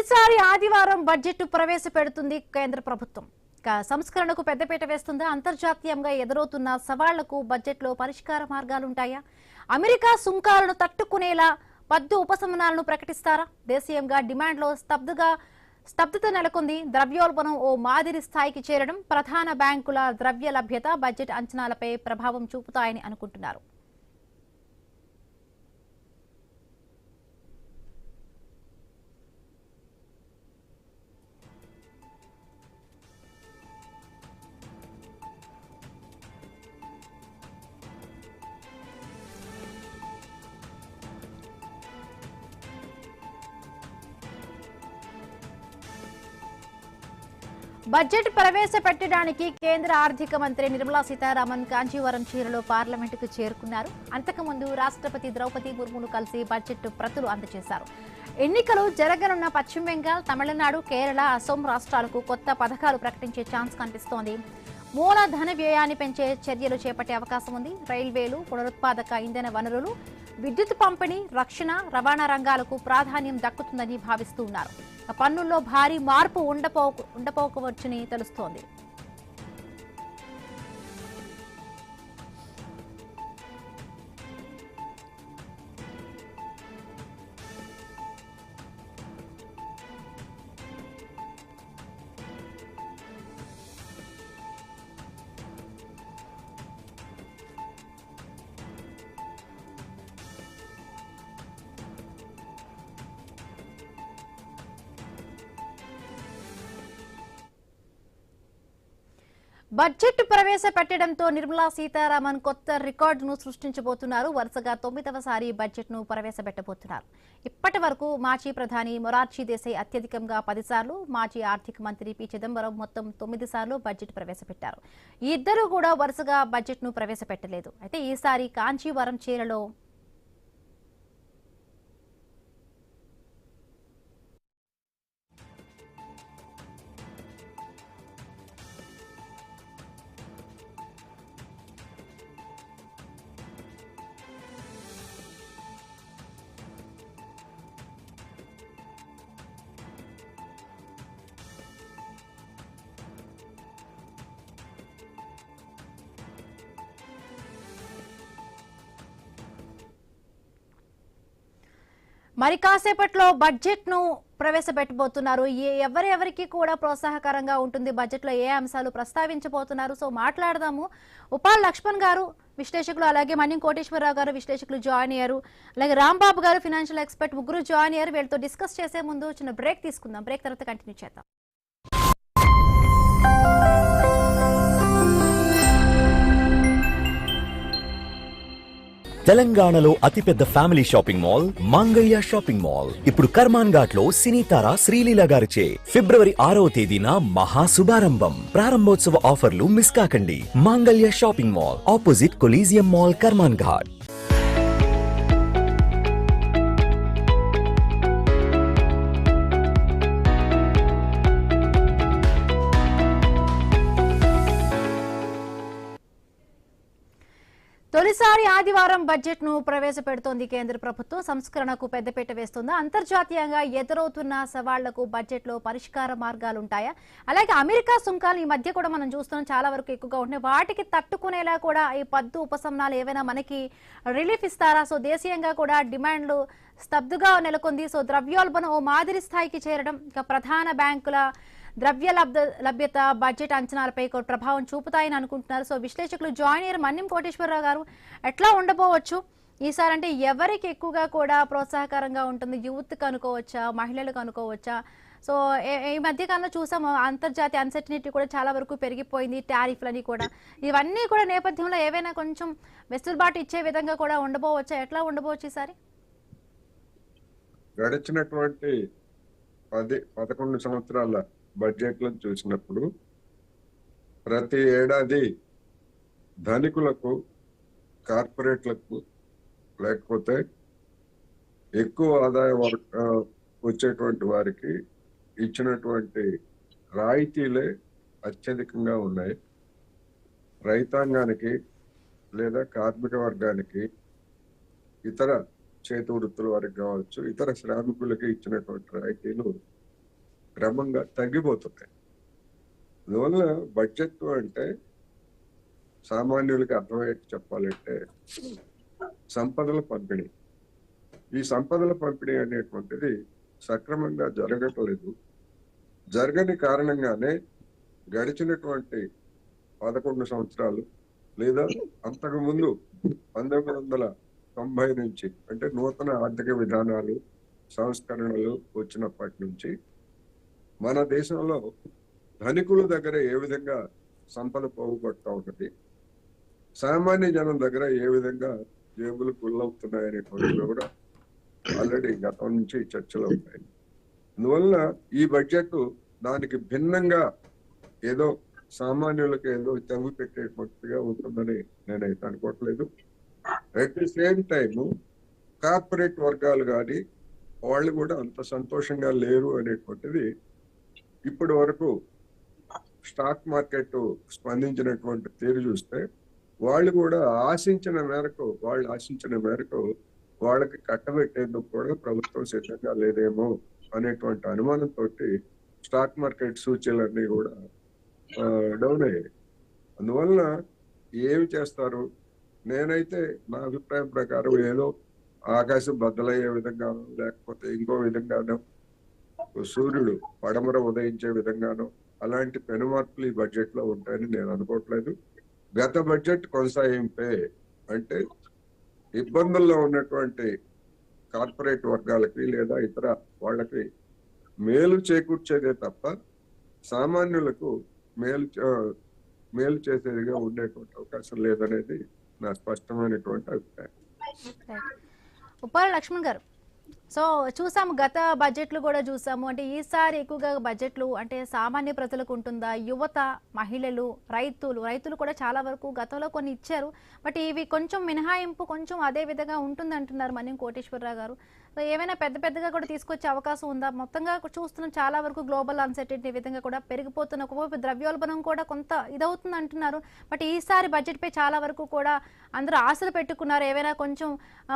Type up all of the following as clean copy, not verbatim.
తొలిసారి ఆదివారం బడ్జెట్ ప్రవేశపెడుతుంది కేంద్ర ప్రభుత్వం. సంస్కరణకు పెద్దపీట వేస్తుందా? అంతర్జాతీయంగా ఎదురవుతున్న సవాళ్లకు బడ్జెట్లో పరిష్కార మార్గాలుంటాయా? అమెరికా సుంకాలను తట్టుకునేలా పద్దు ఉపశమనాలను ప్రకటిస్తారా? దేశీయంగా డిమాండ్లో స్తబ్దత నెలకొంది. ద్రవ్యోల్బణం ఓ మాదిరి స్థాయికి చేరడం, ప్రధాన బ్యాంకుల ద్రవ్య లభ్యత బడ్జెట్ అంచనాలపై ప్రభావం చూపుతాయని అనుకుంటున్నారు. బడ్జెట్ ప్రవేశపెట్టడానికి కేంద్ర ఆర్థిక మంత్రి నిర్మలా సీతారామన్ కాంచీవరం చీరలో పార్లమెంటుకు చేరుకున్నారు. అంతకుముందు రాష్ట్రపతి ద్రౌపది ముర్మును కలిసి బడ్జెట్ ప్రతులు అందజేశారు. ఎన్నికలు జరగనున్న పశ్చిమ బెంగాల్, తమిళనాడు, కేరళ, అసోం రాష్ట్రాలకు కొత్త పథకాలు ప్రకటించే ఛాన్స్ కనిపిస్తోంది. మూలధన వ్యయాన్ని పెంచే చర్యలు చేపట్టే అవకాశం ఉంది. రైల్వేలు, పునరుత్పాదక ఇంధన వనరులు, విద్యుత్ పంపిణీ, రక్షణ, రవాణా రంగాలకు ప్రాధాన్యం దక్కుతుందని భావిస్తూ ఉన్నారు. పన్నుల్లో భారీ మార్పు ఉండపోవచ్చని తెలుస్తోంది. బడ్జెట్ ప్రవేశపెట్టడంతో నిర్మలా సీతారామన్ కొత్త రికార్డును సృష్టించబోతున్నారు. వరుసగా 9వ బడ్జెట్ ను ప్రవేశపెట్టబోతున్నారు. ఇప్పటి వరకు మాజీ ప్రధాని మొరార్జీ దేశాయ్ అత్యధికంగా 10 సార్లు, మాజీ ఆర్థిక మంత్రి పి చిదంబరం మొత్తం 9 సార్లు బడ్జెట్ ప్రవేశపెట్టారు. ఈ ఇద్దరు కూడా వరుసగా బడ్జెట్ ను ప్రవేశపెట్టలేదు. అయితే ఈసారి కాంచీవరం చీరలో మరి కాసేపట్లో బడ్జెట్ ను ప్రవేశపెట్టబోతున్నారు. ఎవరెవరికి కూడా ప్రోత్సాహకరంగా ఉంటుంది, బడ్జెట్ లో ఏ అంశాలు ప్రస్తావించబోతున్నారు? సో మాట్లాడదాము. ఉపాల్ లక్ష్మణ్ గారు విశ్లేషకులు, అలాగే మన్యం కోటేశ్వరరావు గారు విశ్లేషకులు జాయిన్ అయ్యారు. అలాగే రాంబాబు గారు ఫైనాన్షియల్ ఎక్స్పర్ట్, ముగ్గురు జాయిన్ అయ్యారు. వీళ్ళతో డిస్కస్ చేసే ముందు చిన్న బ్రేక్ తీసుకుందాం. బ్రేక్ తర్వాత కంటిన్యూ చేద్దాం. తెలంగాణలో అతిపెద్ద ఫ్యామిలీ షాపింగ్ మాల్ మాంగళ్య షాపింగ్ మాల్ ఇప్పుడు కర్మాన్ ఘాట్ లో సినీతార శ్రీలీల గారిచే ఫిబ్రవరి 6వ తేదీన మహా శుభారంభం. ప్రారంభోత్సవ ఆఫర్లు మిస్ కాకండి. మాంగళ్య shopping mall, opposite collegium mall, Karman ghat. తొలిసారి ఆదివారం బడ్జెట్ ను ప్రవేశపెడుతోంది కేంద్ర ప్రభుత్వం. సంస్కరణకు పెద్దపీట వేస్తుందా? అంతర్జాతీయంగా ఎదురవుతున్న సవాళ్లకు బడ్జెట్ లో పరిష్కార మార్గాలుంటాయా? అలాగే అమెరికా సుంకాలు ఈ మధ్య కూడా మనం చూస్తున్నాం, చాలా వరకు ఎక్కువగా ఉంటున్నాయి. వాటికి తట్టుకునేలా కూడా ఈ పద్దు ఉపశమనాలు ఏవైనా మనకి రిలీఫ్ ఇస్తారా? సో దేశీయంగా కూడా డిమాండ్లు స్తబ్దుగా నెలకొంది. సో ద్రవ్యోల్బణం ఓ మాదిరి స్థాయికి చేరడం, ఇక ప్రధాన బ్యాంకుల ద్రవ్య లభ్యత బడ్జెట్ అంచనాలపై ప్రభావం చూపుతాయని అనుకుంటున్నారు. సో విశ్లేషకులు జాయిన్ అయ్యారు. మన్యం కోటేశ్వరరావు గారు, ఎట్లా ఉండబోవచ్చు ఈసారి? అంటే ఎవరికి ఎక్కువగా కూడా ప్రోత్సాహకరంగా ఉంటుంది? యూత్కి అనుకోవచ్చా, మహిళలకు అనుకోవచ్చా? సో ఈ మధ్య కాలంలో చూసాము అంతర్జాతీయ అన్సర్టనిటీ కూడా చాలా వరకు పెరిగిపోయింది, టారిఫ్లని కూడా. ఇవన్నీ కూడా నేపథ్యంలో ఏవైనా కొంచెం వెసులుబాటు ఇచ్చే విధంగా కూడా ఉండబోవచ్చా? ఎట్లా ఉండబోవచ్చు ఈసారి? గడిచినటువంటి 10-11 సంవత్సరాల బడ్జెట్లను చూసినప్పుడు ప్రతి ఏడాది ధనికులకు, కార్పొరేట్లకు, లేకపోతే ఎక్కువ ఆదాయ వచ్చేటువంటి వారికి ఇచ్చినటువంటి రాయితీలే అత్యధికంగా ఉన్నాయి. రైతాంగానికి లేదా కార్మిక వర్గానికి, ఇతర చేతి వృత్తుల వారికి కావచ్చు, ఇతర శ్రామికులకి ఇచ్చినటువంటి రాయితీలు క్రమంగా తగ్గిపోతున్నాయి. అందువల్ల బడ్జెట్ అంటే సామాన్యులకి అర్థమయ్యేట్టు చెప్పాలంటే సంపదల పంపిణీ. ఈ సంపదల పంపిణీ అనేటువంటిది సక్రమంగా జరగట్లేదు. జరగని కారణంగానే గడిచినటువంటి 11 సంవత్సరాలు లేదా అంతకు ముందు 1990 నుంచి అంటే నూతన ఆర్థిక విధానాలు సంస్కరణలు వచ్చినప్పటి నుంచి మన దేశంలో ధనికుల దగ్గర ఏ విధంగా సంపద పోగుపడుతూ ఉన్నది, సామాన్య జనం దగ్గర ఏ విధంగా జేబులు గుల్లవుతున్నాయనేటువంటివి కూడా ఆల్రెడీ గతం నుంచి చర్చలు ఉన్నాయి. అందువల్ల ఈ బడ్జెట్ దానికి భిన్నంగా ఏదో సామాన్యులకు ఏదో తెంగు పెట్టేటువంటిగా ఉంటుందని నేనైతే అనుకోవట్లేదు. At the same time corporate వర్గాలు కానీ వాళ్ళు కూడా అంత సంతోషంగా లేరు అనేటువంటిది ఇప్పటి వరకు స్టాక్ మార్కెట్ స్పందించినటువంటి తీరు చూస్తే వాళ్ళు కూడా ఆశించిన మేరకు వాళ్ళకి కట్టబెట్టేందుకు కూడా ప్రభుత్వం సిద్ధంగా లేదేమో అనేటువంటి అనుమానంతో స్టాక్ మార్కెట్ సూచీలన్నీ కూడా డౌన్ అయ్యాయి. అందువల్ల ఏమి చేస్తారు? నేనైతే నా అభిప్రాయం ప్రకారం ఏదో ఆకాశం బద్దలయ్యే విధంగానో లేకపోతే ఇంకో విధంగానో సూర్యుడు పడమర ఉదయించే విధంగానో అలాంటి పెనుమార్పులు ఈ బడ్జెట్ లో ఉంటాయని నేను అనుకోవట్లేదు. గత బడ్జెట్ కొనసాగింపే అంటే ఇబ్బందుల్లో ఉన్నటువంటి కార్పొరేట్ వర్గాలకి లేదా ఇతర వాళ్ళకి మేలు చేకూర్చేదే తప్ప సామాన్యులకు మేలు చేసేదిగా ఉండేటువంటి అవకాశం లేదనేది నా స్పష్టమైనటువంటి అభిప్రాయం. ఉప్పాల లక్ష్మణ్ గారు, సో చూసాము గత బడ్జెట్లు కూడా చూసాము. అంటే ఈసారి ఎక్కువగా బడ్జెట్లు అంటే సామాన్య ప్రజలకు ఉంటుందా, యువత, మహిళలు, రైతులు కూడా చాలా వరకు గతంలో కొన్ని ఇచ్చారు. బట్ ఇవి కొంచెం మినహాయింపు కొంచెం అదే విధంగా ఉంటుంది అంటున్నారు మన్యం కోటేశ్వరరావు గారు. సో ఏమైనా పెద్దగా కూడా తీసుకొచ్చే అవకాశం ఉందా? మొత్తంగా చూస్తున్నాం చాలా వరకు గ్లోబల్ అన్సర్టెనిటీ విధంగా కూడా పెరిగిపోతున్న ఒకవైపు ద్రవ్యోల్బణం కూడా కొంత ఇదవుతుంది అంటున్నారు. బట్ ఈసారి బడ్జెట్పై చాలా వరకు కూడా అందరూ ఆశలు పెట్టుకున్నారు. ఏమైనా కొంచెం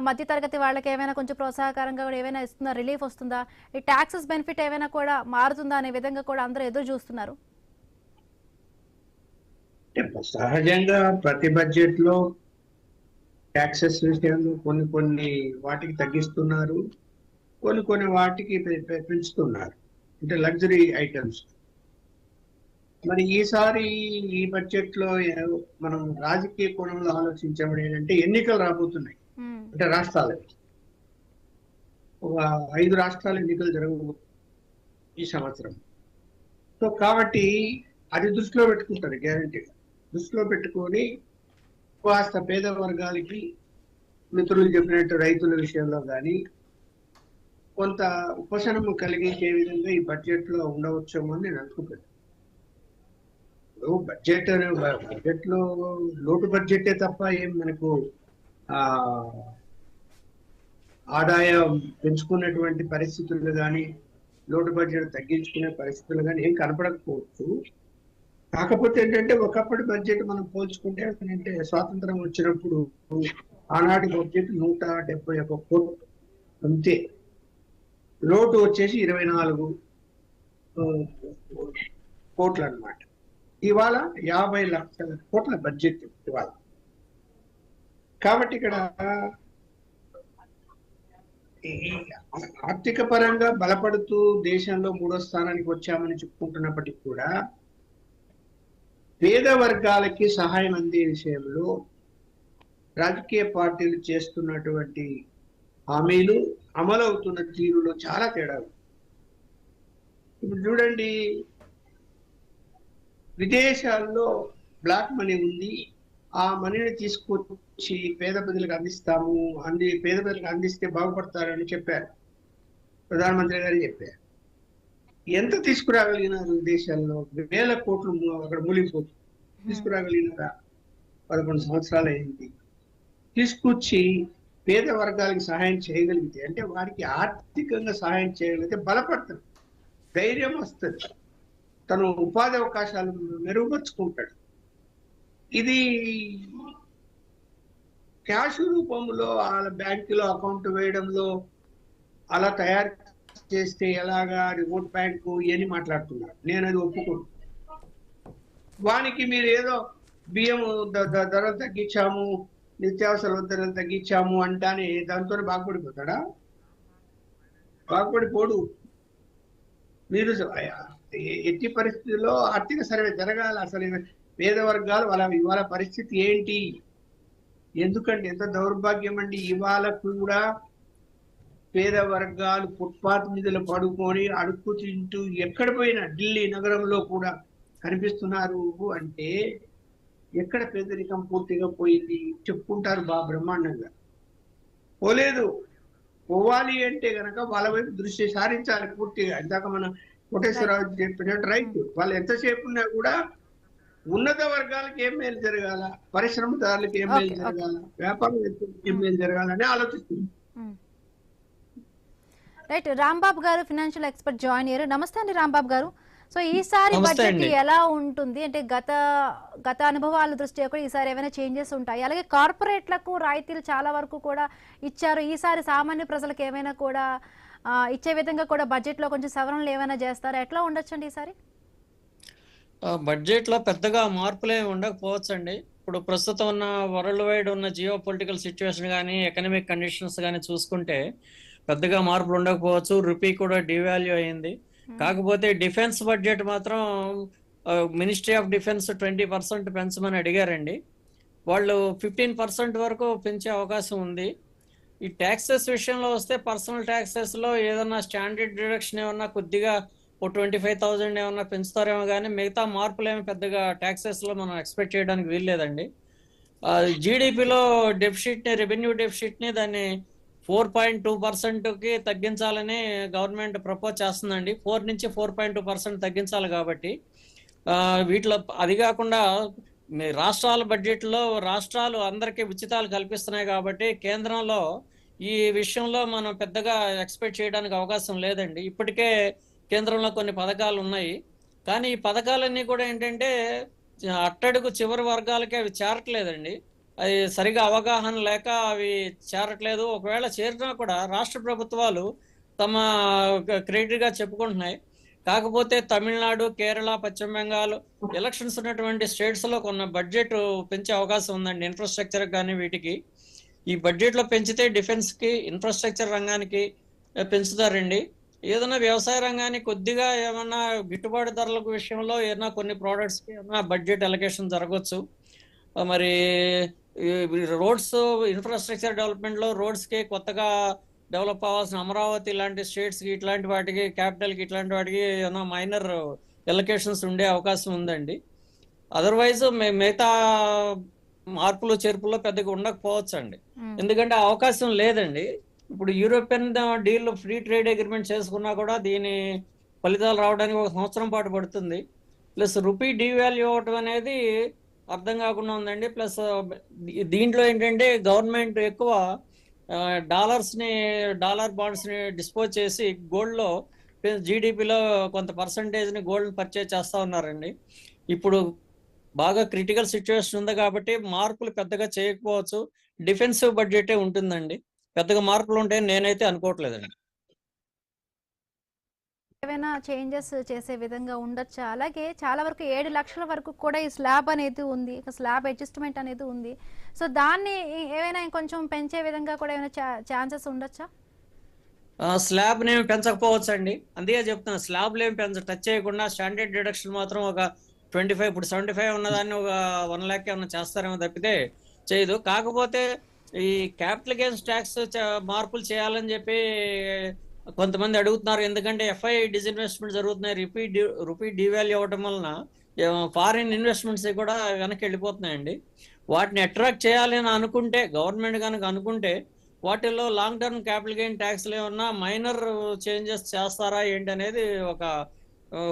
మధ్యతరగతి వాళ్ళకి ఏమైనా కొంచెం ప్రోత్సాహకరంగా కూడా ఏమైనా ఇస్తుందా, రిలీఫ్ వస్తుందా, ఈ ట్యాక్సెస్ బెనిఫిట్ ఏమైనా కూడా మారుతుందా అనే విధంగా కూడా అందరూ ఎదురు చూస్తున్నారు. సహజంగా ప్రతి బడ్జెట్ లో ట్యాక్సెస్ విషయంలో కొన్ని వాటికి తగ్గిస్తున్నారు, కొన్ని వాటికి పెంచుతున్నారు, అంటే లగ్జరీ ఐటమ్స్. మరి ఈసారి ఈ బడ్జెట్ లో మనం రాజకీయ కోణంలో ఆలోచించడం ఏంటంటే ఎన్నికలు రాబోతున్నాయి. అంటే రాష్ట్రాలకి ఒక 5 రాష్ట్రాల ఎన్నికలు జరగబోతున్నాయి ఈ సంవత్సరం. సో కాబట్టి అది దృష్టిలో పెట్టుకుంటారు, గ్యారంటీగా దృష్టిలో పెట్టుకొని కాస్త పేద వర్గాలకి మిత్రులు చెప్పినట్టు రైతుల విషయంలో కానీ కొంత ఉపశమనం కలిగించే విధంగా ఈ బడ్జెట్ లో ఉండవచ్చేమో అని నేను అనుకుంటున్నాను. బడ్జెట్ లో లోటు బడ్జెటే తప్ప ఏం మనకు ఆదాయం పెంచుకున్నటువంటి పరిస్థితులు కానీ లోటు బడ్జెట్ తగ్గించుకునే పరిస్థితులు కానీ ఏం కనపడకపోవచ్చు. కాకపోతే ఏంటంటే ఒకప్పటి బడ్జెట్ మనం పోల్చుకుంటే ఏంటంటే స్వాతంత్రం వచ్చినప్పుడు ఆనాటి బడ్జెట్ 171 కోట్లు అంతే, లోటు వచ్చేసి 24 కోట్లు అన్నమాట. ఇవాళ 50 లక్షల కోట్ల బడ్జెట్ ఇవాళ. కాబట్టి ఇక్కడ ఆర్థిక పరంగా బలపడుతూ దేశంలో 3వ స్థానానికి వచ్చామని చెప్పుకుంటున్నప్పటికీ కూడా పేద వర్గాలకి సహాయం అందే విషయంలో రాజకీయ పార్టీలు చేస్తున్నటువంటి హామీలు అమలవుతున్న తీరులో చాలా తేడా. ఇప్పుడు చూడండి, విదేశాల్లో బ్లాక్ మనీ ఉంది, ఆ మనీని తీసుకొచ్చి పేద ప్రజలకు అందిస్తాము, పేద ప్రజలకు అందిస్తే బాగుపడతారని చెప్పారు, ప్రధానమంత్రి గారు చెప్పారు. ఎంత తీసుకురాగలిగినారు? విదేశాల్లో వేల కోట్లు అక్కడ మూలిగిపోతుంది. తీసుకురాగలిగినారా? 11 సంవత్సరాలు అయింది. తీసుకొచ్చి పేద వర్గాలకు సహాయం చేయగలిగితే, అంటే వారికి ఆర్థికంగా సహాయం చేయగలిగితే బలపడతాడు, ధైర్యం వస్తుంది, తను ఉపాధి అవకాశాలు మెరుగుపరుచుకుంటాడు. ఇది క్యాష్ రూపంలో వాళ్ళ బ్యాంకులో అకౌంట్ వేయడంలో అలా తయారు చేస్తే ఎలాగా అది ఓట్ బ్యాంకు ఇవన్నీ మాట్లాడుతున్నారు. నేను అది ఒప్పుకోను. వానికి మీరు ఏదో బియ్యం ధరలు తగ్గించాము, నిత్యావసర ధరలు తగ్గించాము అంటానే దాంతో బాగుపడిపోతాడా? బాగుపడిపోడు. మీరు ఎట్టి పరిస్థితుల్లో ఆర్థిక సర్వే జరగాలి. అసలు పేద వర్గాలు ఇవాళ పరిస్థితి ఏంటి? ఎందుకంటే ఎంత దౌర్భాగ్యం అండి. ఇవాళ కూడా పేద వర్గాలు ఫుట్పాత్ మీద పడుకొని అడుక్కు తింటూ ఎక్కడ పోయినా ఢిల్లీ నగరంలో కూడా కనిపిస్తున్నారు. అంటే ఎక్కడ పేదరికం పూర్తిగా పోయింది చెప్పుకుంటారు బ్రహ్మాండంగా. పోలేదు. పోవాలి అంటే గనక వాళ్ళ వైపు దృష్టి సారించాలి పూర్తిగా. ఇందాక మన కోటేశ్వరరావు చెప్పినట్టు రైట్. వాళ్ళు ఎంతసేపు ఉన్నా కూడా ఉన్నత వర్గాలకు ఏం మేలు జరగాల, పరిశ్రమదారులకు ఏం మేలు జరగాల, వ్యాపారవేత్తలకు ఏం మేలు జరగాలని ఆలోచిస్తుంది. రైట్. రాంబాబు గారు ఫైనాన్షియల్ ఎక్స్పర్ట్ జాయిన్ అయ్యారు. నమస్తే అండి రాంబాబు గారు. సో ఈసారి బడ్జెట్ ఎలా ఉంటుంది అంటే గత అనుభవాల దృష్ట్యా కూడా ఈసారి ఏమైనా చేంజెస్ ఉంటాయి? అలాగే కార్పొరేట్లకు రాయితీలు చాలా వరకు కూడా ఇచ్చారు. ఈసారి సామాన్య ప్రజలకు ఏమైనా కూడా ఇచ్చే విధంగా కూడా బడ్జెట్ లో కొంచెం సవరణలు ఏమైనా చేస్తారా? ఎట్లా ఉండొచ్చండి ఈసారి? బడ్జెట్ లో పెద్దగా మార్పులే ఉండకపోవచ్చండి. ఇప్పుడు ప్రస్తుతం ఉన్న వరల్డ్ వైడ్ ఉన్న జియో పొలిటికల్ సిచ్యువేషన్ కానీ ఎకనామిక్ కండిషన్స్ కానీ చూసుకుంటే పెద్దగా మార్పులు ఉండకపోవచ్చు. రూపీ కూడా డివాల్యూ అయింది. కాకపోతే డిఫెన్స్ బడ్జెట్ మాత్రం మినిస్ట్రీ ఆఫ్ డిఫెన్స్ 20% పెంచమని అడిగారండి. వాళ్ళు 15% వరకు పెంచే అవకాశం ఉంది. ఈ ట్యాక్సెస్ విషయంలో వస్తే పర్సనల్ ట్యాక్సెస్ లో ఏదన్నా స్టాండర్డ్ డిడక్షన్ ఏమన్నా కొద్దిగా 25,000 ఏమన్నా పెంచుతారేమో కానీ మిగతా మార్పులు ఏమి పెద్దగా ట్యాక్సెస్ లో మనం ఎక్స్పెక్ట్ చేయడానికి వీల్లేదండి. జీడిపిలో డెఫిసిట్ ని, రెవెన్యూ డెఫిసిట్ ని దాన్ని 4.2%కి తగ్గించాలని గవర్నమెంట్ ప్రపోజ్ చేస్తుందండి. 4 నుంచి 4.2% తగ్గించాలి కాబట్టి వీటిలో అది కాకుండా రాష్ట్రాల బడ్జెట్లో రాష్ట్రాలు అందరికీ ఉచితాలు కల్పిస్తున్నాయి కాబట్టి కేంద్రంలో ఈ విషయంలో మనం పెద్దగా ఎక్స్పెక్ట్ చేయడానికి అవకాశం లేదండి. ఇప్పటికే కేంద్రంలో కొన్ని పథకాలు ఉన్నాయి. కానీ ఈ పథకాలన్నీ కూడా ఏంటంటే అట్టడుగు చివరి వర్గాలకి అవి చేరట్లేదండి. అది సరిగా అవగాహన లేక అవి చేరట్లేదు. ఒకవేళ చేరినా కూడా రాష్ట్ర ప్రభుత్వాలు తమ క్రెడిట్గా చెప్పుకుంటున్నాయి. కాకపోతే తమిళనాడు, కేరళ, పశ్చిమ బెంగాల్ ఎలక్షన్స్ ఉన్నటువంటి స్టేట్స్ లో కొన్న బడ్జెట్ పెంచే అవకాశం ఉందండి. ఇన్ఫ్రాస్ట్రక్చర్ కానీ వీటికి ఈ బడ్జెట్ లో పెంచితే డిఫెన్స్ కి, ఇన్ఫ్రాస్ట్రక్చర్ రంగానికి పెంచుతారండి. ఏదైనా వ్యవసాయ రంగానికి కొద్దిగా ఏమన్నా గిట్టుబాటు ధరల విషయంలో ఏదైనా కొన్ని ప్రోడక్ట్స్ కి ఏమైనా బడ్జెట్ అలొకేషన్ జరగవచ్చు. మరి రోడ్స్ ఇన్ఫ్రాస్ట్రక్చర్ డెవలప్మెంట్ లో రోడ్స్ కి కొత్తగా డెవలప్ అవ్వాల్సిన అమరావతి ఇలాంటి స్టేట్స్ కి, ఇట్లాంటి వాటికి, క్యాపిటల్ కి ఇట్లాంటి వాటికి ఏమైనా మైనర్ ఎలొకేషన్స్ ఉండే అవకాశం ఉందండి. అదర్వైజ్ మిగతా మార్పులు చేర్పుల్లో పెద్దగా ఉండకపోవచ్చు అండి. ఎందుకంటే అవకాశం లేదండి. ఇప్పుడు European deal free trade agreement చేసుకున్నా కూడా దీని ఫలితాలు రావడానికి 1 సంవత్సరం పాటు పడుతుంది. ప్లస్ రూపీ డివాల్యూ అవటం అనేది అర్థం కాకుండా ఉందండి. ప్లస్ దీంట్లో ఏంటంటే గవర్నమెంట్ ఎక్కువ డాలర్ బాండ్స్ ని డిస్పోజ్ చేసి గోల్డ్ లో జీడిపిలో కొంత పర్సంటేజ్ ని గోల్డ్ పర్చేజ్ చేస్తా ఉన్నారండి. ఇప్పుడు బాగా క్రిటికల్ సిచ్యువేషన్ ఉంది కాబట్టి మార్పులు పెద్దగా చేయకపోవచ్చు. డిఫెన్సివ్ బడ్జెటే ఉంటుందండి. పెద్దగా మార్పులు ఉంటాయని నేనైతే అనుకోవట్లేదండి. ఏమైనా చేంజెస్ చేసే విధంగా ఉండొచ్చా? అలాగే చాలా వరకు 7 లక్షల వరకు కూడా ఈ స్లాబ్ అనేది ఉంది, స్లాబ్ అడ్జస్ట్మెంట్ అనేది ఉంది. సో దాన్ని ఏమైనా ఇంకొంచెం పెంచే విధంగా కూడా ఏమైనా ఛాన్సెస్ ఉండొచ్చా? స్లాబ్ నేమి పెంచకపోవచ్చు అండి. అందుకే చెప్తున్నా, స్లాబ్ ఏమి టచ్ చేయకుండా స్టాండర్డ్ డిడక్షన్ మాత్రం ఒక 25, ఇప్పుడు 75 ఉన్నదాన్ని ఒక 1 lakh ఏమైనా చేస్తారేమో తప్పితే చేయదు. కాకపోతే ఈ క్యాపిటల్ గెయిన్స్ ట్యాక్స్ మార్పులు చేయాలని చెప్పి కొంతమంది అడుగుతున్నారు. ఎందుకంటే ఎఫ్ఐ డిస్ఇన్వెస్ట్మెంట్ జరుగుతున్నాయి. రూపీ డివాల్యూ అవ్వడం వలన ఫారిన్ ఇన్వెస్ట్మెంట్స్ కూడా వెనక్కి వెళ్ళిపోతున్నాయండి. వాటిని అట్రాక్ట్ చేయాలి అని అనుకుంటే, గవర్నమెంట్ కనుక అనుకుంటే వాటిల్లో లాంగ్ టర్మ్ క్యాపిటల్ గెయిన్ ట్యాక్స్లు ఏమన్నా మైనర్ చేంజెస్ చేస్తారా ఏంటి అనేది ఒక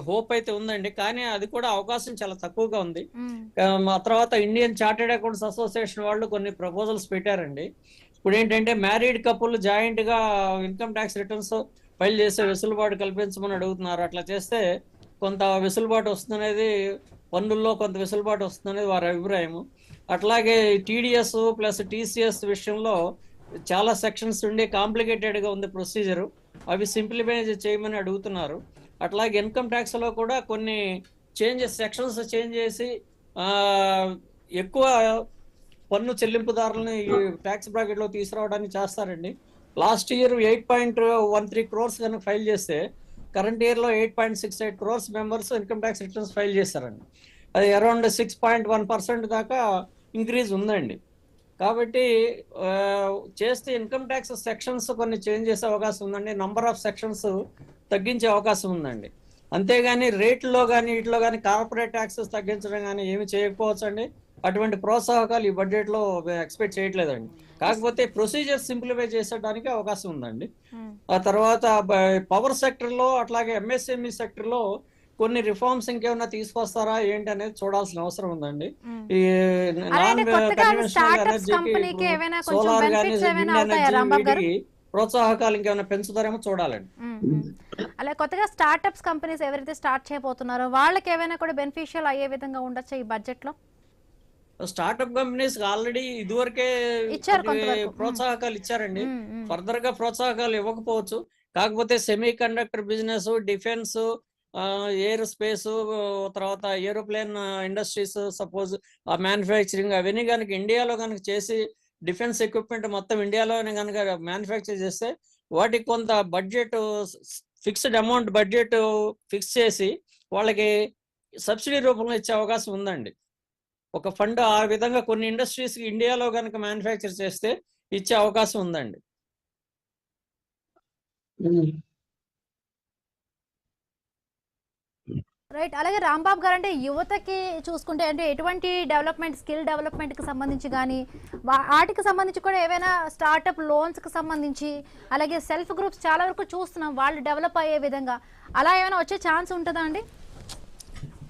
హోప్ అయితే ఉందండి. కానీ అది కూడా అవకాశం చాలా తక్కువగా ఉంది. ఆ తర్వాత ఇండియన్ చార్టెడ్ అకౌంట్స్ అసోసియేషన్ వాళ్ళు కొన్ని ప్రపోజల్స్ పెట్టారండి. ఇప్పుడు ఏంటంటే మ్యారీడ్ కపుల్ జాయింట్ గా ఇన్కమ్ ట్యాక్స్ రిటర్న్స్ ఫైల్ చేసే వెసులుబాటు కల్పించమని అడుగుతున్నారు. అట్లా చేస్తే కొంత వెసులుబాటు వస్తుందనేది, పన్నుల్లో కొంత వెసులుబాటు వస్తుందనేది వారి అభిప్రాయం. అట్లాగే TDS ప్లస్ TCS విషయంలో చాలా సెక్షన్స్ ఉండి కాంప్లికేటెడ్ గా ఉంది ప్రొసీజరు. అవి సింప్లిఫై చేయమని అడుగుతున్నారు. అట్లాగే ఇన్కమ్ ట్యాక్స్ లో కూడా కొన్ని సెక్షన్స్ చేంజ్ చేసి ఆ, ఎక్కువ పన్ను చెల్లింపుదారులని ఈ ట్యాక్స్ బ్రాకెట్ లో తీసుకురావడానికి చేస్తారండి. లాస్ట్ ఇయర్ 8.13 crores కనుక ఫైల్ చేస్తే కరెంట్ ఇయర్ లో 8.68 crores members income tax returns file చేస్తారండి. అది అరౌండ్ 6.1% దాకా ఇంక్రీజ్ ఉందండి. కాబట్టి ఆ, చేస్తే ఇన్కమ్ ట్యాక్స్ సెక్షన్స్ కొన్ని చేంజ్ చేసే అవకాశం ఉందండి. నంబర్ ఆఫ్ సెక్షన్స్ తగ్గించే అవకాశం ఉందండి. అంతేగాని రేట్లో కానీ వీటిలో కానీ కార్పొరేట్ ట్యాక్సెస్ తగ్గించడం కానీ ఏమి చేయకపోవచ్చు అండి. అటువంటి ప్రోత్సాహకాలు ఈ బడ్జెట్ లో ఎక్స్పెక్ట్ చేయట్లేదండి. కాకపోతే ప్రొసీజర్ సింప్లిఫై చేసేటానికి అవకాశం ఉందండి. ఆ తర్వాత పవర్ సెక్టర్ లో అట్లాగే ఎంఎస్ఎంఈ సెక్టర్ లో కొన్ని రిఫార్మ్స్ ఇంకేమైనా తీసుకొస్తారా ఏంటి అనేది చూడాల్సిన అవసరం ఉందండి. ఈ నాన్ అలాగే కొత్తగా కన్వెన్షనల్ స్టార్టప్స్ ఎనర్జీకి కంపెనీకి ఏమైనా కొంచెం సోలార్ కానీ బెనిఫిట్స్ ఏమైనా విండ్ అవుతాయా ఎనర్జీ రాంబాబు గారు? వీటికి ప్రోత్సాహకాలు ఇంకేమైనా పెంచుతారేమో చూడాలండి. అలా కొత్తగా స్టార్టప్స్ కంపెనీస్ ఎవరైతే స్టార్ట్ చేయబోతున్నారో వాళ్ళకి ఏమైనా కూడా బెనిఫిషియల్ అయ్యే విధంగా ఉండొచ్చా ఈ బడ్జెట్ లో? స్టార్ట్అప్ కంపెనీస్ ఆల్రెడీ ఇదివరకే ఇచ్చారు కొన్ని కొంతవరకు. ప్రోత్సాహకాలు ఇచ్చారండి. ఫర్దర్ గా ప్రోత్సాహకాలు ఇవ్వకపోవచ్చు. కాకపోతే semi conductor business, defence, air space, తర్వాత ఏరోప్లేన్ ఇండస్ట్రీస్, సపోజ్ ఆ మ్యానుఫ్యాక్చరింగ్ అవన్నీ కనుక ఇండియాలో కనుక చేసి డిఫెన్స్ ఎక్విప్మెంట్ మొత్తం ఇండియాలోనే కనుక మ్యానుఫ్యాక్చర్ చేస్తే వాటికి కొంత budget, fixed amount budget fix చేసి వాళ్ళకి సబ్సిడీ రూపంలో ఇచ్చే అవకాశం ఉందండి. ఒక ఫండ్ ఆ విధంగా కొన్ని ఇండస్ట్రీస్ ఇండియాలో కనుక మ్యానుఫ్యాక్చర్ చేస్తే ఇచ్చే అవకాశం ఉందండి. రైట్. అలాగే రాంబాబు గారు, అంటే యువతకి చూసుకుంటే అంటే ఎటువంటి డెవలప్మెంట్, స్కిల్ డెవలప్మెంట్ కి సంబంధించి కానీ వాటికి సంబంధించి కూడా ఏవైనా స్టార్టప్ లోన్స్ కి సంబంధించి, అలాగే సెల్ఫ్ గ్రూప్స్ చాలా వరకు చూస్తున్నాం వాళ్ళు డెవలప్ అయ్యే విధంగా, అలా ఏమైనా వచ్చే ఛాన్స్ ఉంటుందా అండి?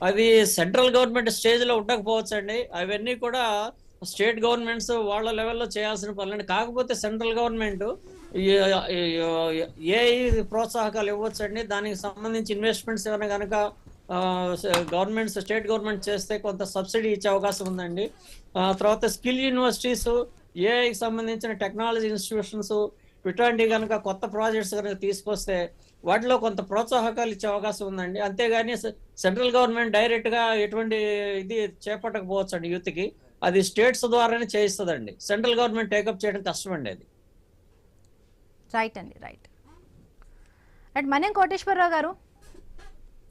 అది సెంట్రల్ గవర్నమెంట్ స్టేజ్ లో ఉండకపోవచ్చు అండి. అవన్నీ కూడా స్టేట్ గవర్నమెంట్స్ వాళ్ళ లెవెల్లో చేయాల్సిన పనులండి. కాకపోతే సెంట్రల్ గవర్నమెంట్ ఏ ప్రోత్సాహకాలు ఇవ్వచ్చు అండి. దానికి సంబంధించి ఇన్వెస్ట్మెంట్స్ ఏమైనా కనుక గవర్నమెంట్స్, స్టేట్ గవర్నమెంట్ చేస్తే కొంత సబ్సిడీ ఇచ్చే అవకాశం ఉందండి. తర్వాత స్కిల్ యూనివర్సిటీస్, ఏఐకి సంబంధించిన టెక్నాలజీ ఇన్స్టిట్యూషన్స్ ఇట్లాంటివి కనుక కొత్త ప్రాజెక్ట్స్ కనుక తీసుకొస్తే వాటిలో కొంత ప్రోత్సాహకాలు ఇచ్చే అవకాశం ఉందండి. అంతేగాని సెంట్రల్ గవర్నమెంట్ డైరెక్ట్ గా ఎటువంటి ఇది చేపట్టకపోవచ్చు అండి యూత్కి. అది స్టేట్స్ ద్వారానే చేయిస్తుందండి. సెంట్రల్ గవర్నమెంట్ టేకప్ చేయడం కష్టం అండి అది. రైట్ అండి, రైట్. రైట్. మన్యం కోటేశ్వరరావు గారు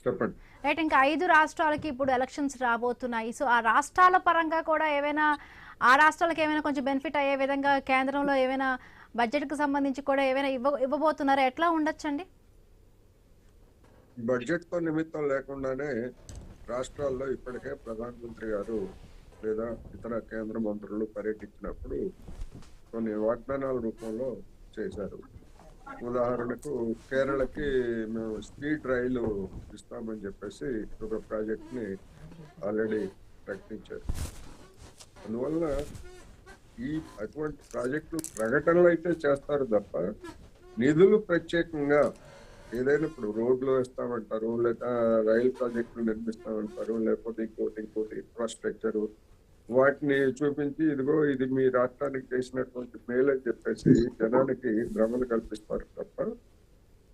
చెప్పండి. రైట్. ఇంకా 5 రాష్ట్రాలకి ఇప్పుడు ఎలక్షన్స్ రాబోతున్నాయి. సో ఆ రాష్ట్రాల పరంగా కూడా ఏమైనా, ఆ రాష్ట్రాలకు ఏమైనా కొంచెం బెనిఫిట్ అయ్యే విధంగా కేంద్రంలో ఏమైనా బడ్జెట్కి సంబంధించి కూడా ఏమైనా ఇవ్వబోతున్నారా? ఎట్లా ఉండొచ్చండి? బడ్జెట్ తో నిమిత్తం లేకుండానే రాష్ట్రాల్లో ఇప్పటికే ప్రధానమంత్రి గారు లేదా ఇతర కేంద్ర మంత్రులు పర్యటించినప్పుడు కొన్ని వాగ్దానాల రూపంలో చేశారు. ఉదాహరణకు కేరళకి మేము స్పీడ్ రైలు ఇస్తామని చెప్పేసి ఒక ప్రాజెక్ట్ ని ఆల్రెడీ ప్రకటించారు. అందువల్ల ఈ అటువంటి ప్రాజెక్టులు ప్రకటనలు అయితే చేస్తారు తప్ప నిధులు ప్రత్యేకంగా ఏదైనా ఇప్పుడు రోడ్లు వేస్తామంటారు, లేదా రైలు ప్రాజెక్టులు నిర్మిస్తామంటారు, లేకపోతే ఇంకోటి ఇన్ఫ్రాస్ట్రక్చర్ వాటిని చూపించి ఇదిగో ఇది మీ రాష్ట్రానికి చేసినటువంటి మేలు అని చెప్పేసి జనానికి భ్రమలు కల్పిస్తారు తప్ప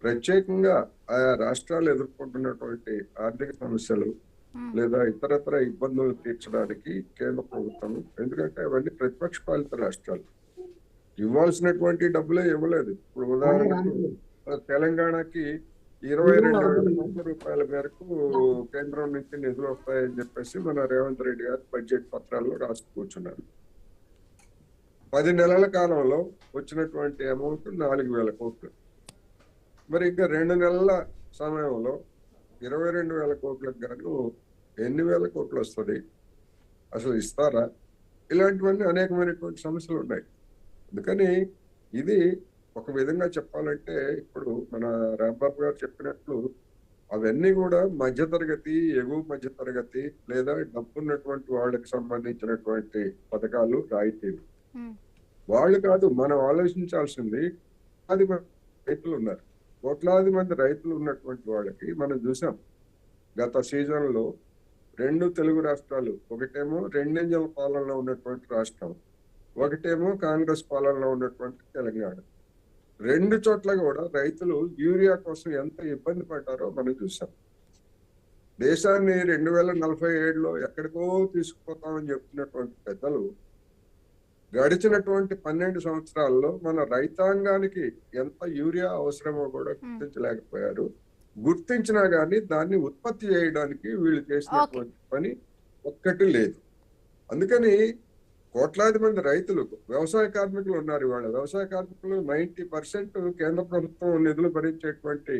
ప్రత్యేకంగా ఆయా రాష్ట్రాలు ఎదుర్కొంటున్నటువంటి ఆర్థిక సమస్యలు లేదా ఇతరత్ర ఇబ్బందులు తీర్చడానికి కేంద్ర ప్రభుత్వం, ఎందుకంటే అవన్నీ ప్రతిపక్ష పాలిత రాష్ట్రాలు, ఇవ్వాల్సినటువంటి డబ్బులే ఇవ్వలేదు. ఇప్పుడు ఉదాహరణకు తెలంగాణకి 22,000 కోట్ల రూపాయల మేరకు కేంద్రం నుంచి నిధులు వస్తాయని చెప్పేసి మన రేవంత్ రెడ్డి గారు బడ్జెట్ పత్రాల్లో రాసి కూర్చున్నారు. 10 నెలల కాలంలో వచ్చినటువంటి అమౌంట్ 4,000 కోట్లు. మరి ఇంకా 2 నెలల సమయంలో 22,000 కోట్లకు గాను ఎన్ని వేల కోట్లు వస్తుంది, అసలు ఇస్తారా? ఇలాంటివన్నీ అనేకమైనటువంటి సమస్యలు ఉన్నాయి. అందుకని ఇది ఒక విధంగా చెప్పాలంటే ఇప్పుడు మన రాంబాబు గారు చెప్పినట్లు అవన్నీ కూడా మధ్యతరగతి, ఎగువ మధ్యతరగతి లేదా డబ్బున్నటువంటి వాళ్ళకి సంబంధించినటువంటి పథకాలు, రాయితీలు. వాళ్ళు కాదు, మనం ఆలోచించాల్సింది కోట్లాది మంది రైతులు ఉన్నారు. కోట్లాది మంది రైతులు ఉన్నటువంటి వాళ్ళకి మనం చూసాం గత సీజన్ లో 2 తెలుగు రాష్ట్రాలు, ఒకటేమో 2 ఇంజన్ల పాలనలో ఉన్నటువంటి రాష్ట్రం, ఒకటేమో కాంగ్రెస్ పాలనలో ఉన్నటువంటి తెలంగాణ. రెండు చోట్ల కూడా రైతులు యూరియా కోసం ఎంత ఇబ్బంది పడ్డారో మనం చూసాం. దేశాన్ని 2047లో ఎక్కడికో తీసుకుపోతామని చెప్తున్నటువంటి పెద్దలు గడిచినటువంటి 12 సంవత్సరాల్లో మన రైతాంగానికి ఎంత యూరియా అవసరమో కూడా గుర్తించలేకపోయారు. గుర్తించినా గానీ దాన్ని ఉత్పత్తి చేయడానికి వీళ్ళు చేసినటువంటి పని ఒక్కటి లేదు. అందుకని కోట్లాది మంది రైతులు, వ్యవసాయ కార్మికులు ఉన్నారు. ఇవాళ వ్యవసాయ కార్మికులు 90% కేంద్ర ప్రభుత్వం నిధులు భరించేటువంటి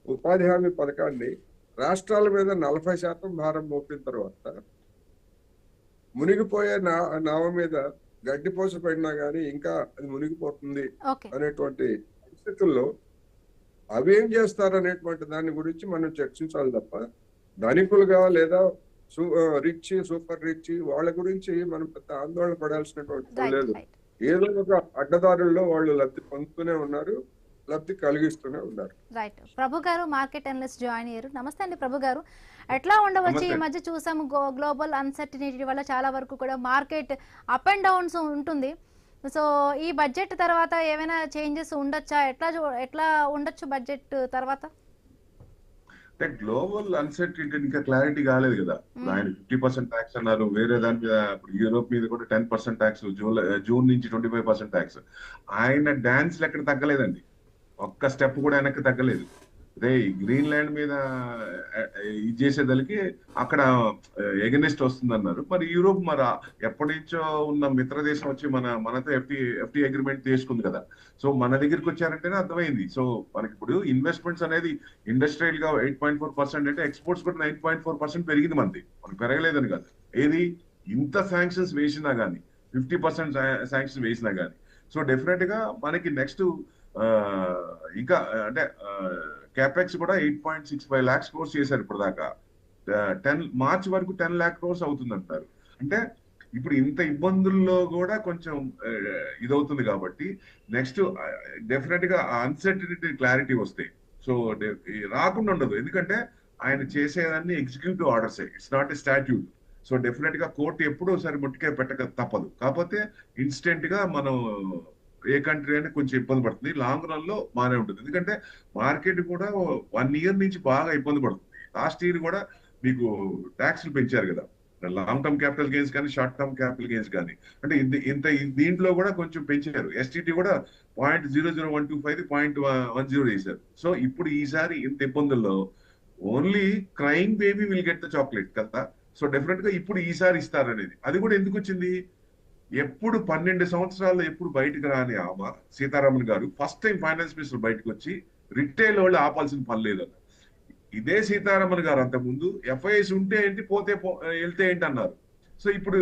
ఉపాధి హామీ పథకాన్ని రాష్ట్రాల మీద 40% భారం మోపిన తర్వాత మునిగిపోయే నావ మీద గడ్డిపోస పడినా గానీ ఇంకా అది మునిగిపోతుంది అనేటువంటి పరిస్థితుల్లో అవేం చేస్తారనేటువంటి దాని గురించి మనం చర్చించాలి తప్ప ధనికులుగా లేదా రిచ్, సూపర్ రిచ్ వాళ్ళ గురించి మనం పెద్ద ఆందోళన పడాల్సినటువంటి లేదు. ఏదో ఒక అడ్డదారుల్లో వాళ్ళు లబ్ధి పొందుతూనే ఉన్నారు, లబ్ధి కలిగిస్తూనే ఉన్నారు. రైట్. ప్రభు గారు మార్కెట్ అనలిస్ట్ జాయిన్ అయ్యారు. నమస్తే అండి ప్రభు గారు. ఎట్లా ఉండవచ్చు? ఈ మధ్య చూసాము గ్లోబల్ అన్సర్టినిటీ వల్ల చాలా వరకు కూడా మార్కెట్ అప్ అండ్ డౌన్స్ ఉంటుంది. సో ఈ బడ్జెట్ తర్వాత ఏమైనా చేంజెస్ ఉండొచ్చా? ఎట్లా ఉండొచ్చు బడ్జెట్ తర్వాత? అంటే గ్లోబల్ అన్సర్టినిటీ ఇంకా క్లారిటీ కాలేదు కదా. ఆయన 50% ట్యాక్స్ అన్నారు, వేరే దాని మీద ఇప్పుడు యూరోప్ మీద కూడా 10% ట్యాక్స్, జూన్ నుంచి 25% ట్యాక్స్. ఆయన డాన్స్ ఎక్కడ తగ్గలేదండి, ఒక్క స్టెప్ కూడా వెనక్కి తగ్గలేదు. అదే గ్రీన్లాండ్ మీద ఇది చేసేదానికి అక్కడ ఎగనెస్ట్ వస్తుందన్నారు. మరి యూరోప్ మరి ఎప్పటి నుంచో ఉన్న మిత్ర దేశం వచ్చి మనతో ఎఫ్టీ అగ్రిమెంట్ తీసుకుంది కదా. సో మన దగ్గరికి వచ్చారంటేనే అర్థమైంది. సో మనకి ఇప్పుడు ఇన్వెస్ట్మెంట్స్ అనేది ఇండస్ట్రియల్ గా 8.4% అంటే ఎక్స్పోర్ట్స్ కూడా 9.4% పెరిగింది. మనకి పెరగలేదని కాదు. ఏది ఇంత శాంక్షన్స్ వేసినా గానీ, 50% శాంక్షన్ వేసినా గానీ. సో డెఫినెట్ గా మనకి నెక్స్ట్ ఇంకా అంటే క్యాపెక్స్ కూడా 8.65 lakhs crores చేశారు ఇప్పుడు దాకా. మార్చ్ వరకు 10 lakh crores అవుతుంది అంటారు. అంటే ఇప్పుడు ఇంత ఇబ్బందుల్లో కూడా కొంచెం ఇదవుతుంది కాబట్టి నెక్స్ట్ డెఫినెట్ గా అన్సర్టినిటీ క్లారిటీ వస్తాయి. సో రాకుండా ఉండదు, ఎందుకంటే ఆయన చేసేదాన్ని executive orders, it's not a statute. So definite గా కోర్టు ఎప్పుడూ ఒకసారి ముట్టికే పెట్టక తప్పదు. కాకపోతే ఇన్స్టెంట్ గా మనం ఏ కంట్రీ అయినా కొంచెం ఇబ్బంది పడుతుంది. లాంగ్ రన్ లో బాగానే ఉంటుంది, ఎందుకంటే మార్కెట్ కూడా 1 year నుంచి బాగా ఇబ్బంది పడుతుంది. లాస్ట్ ఇయర్ కూడా మీకు ట్యాక్స్లు పెంచారు కదా, లాంగ్ టర్మ్ క్యాపిటల్ గెయిన్స్ కానీ షార్ట్ టర్మ్ క్యాపిటల్ గెయిన్స్ కానీ. అంటే దీంట్లో కూడా కొంచెం పెంచారు. ఎస్టీటీ కూడా 0.00125 0.10 చేశారు. సో ఇప్పుడు ఈసారి ఇంత ఇబ్బందుల్లో only crime baby will get the chocolate కదా. సో డెఫినెట్ గా ఇప్పుడు ఈసారి ఇస్తారనేది, అది కూడా ఎందుకు వచ్చింది, ఎప్పుడు 12 సంవత్సరాల్లో ఎప్పుడు బయటకు రాని ఆమె సీతారామన్ గారు ఫస్ట్ టైం ఫైనాన్స్ మినిస్టర్ బయటకు వచ్చి రిటైల్ వాళ్ళు ఆపాల్సిన పని లేదన్న. ఇదే సీతారామన్ గారు అంతకుముందు ఎఫ్ఐఎస్ ఉంటే ఏంటి, వెళ్తే ఏంటి అన్నారు. సో ఇప్పుడు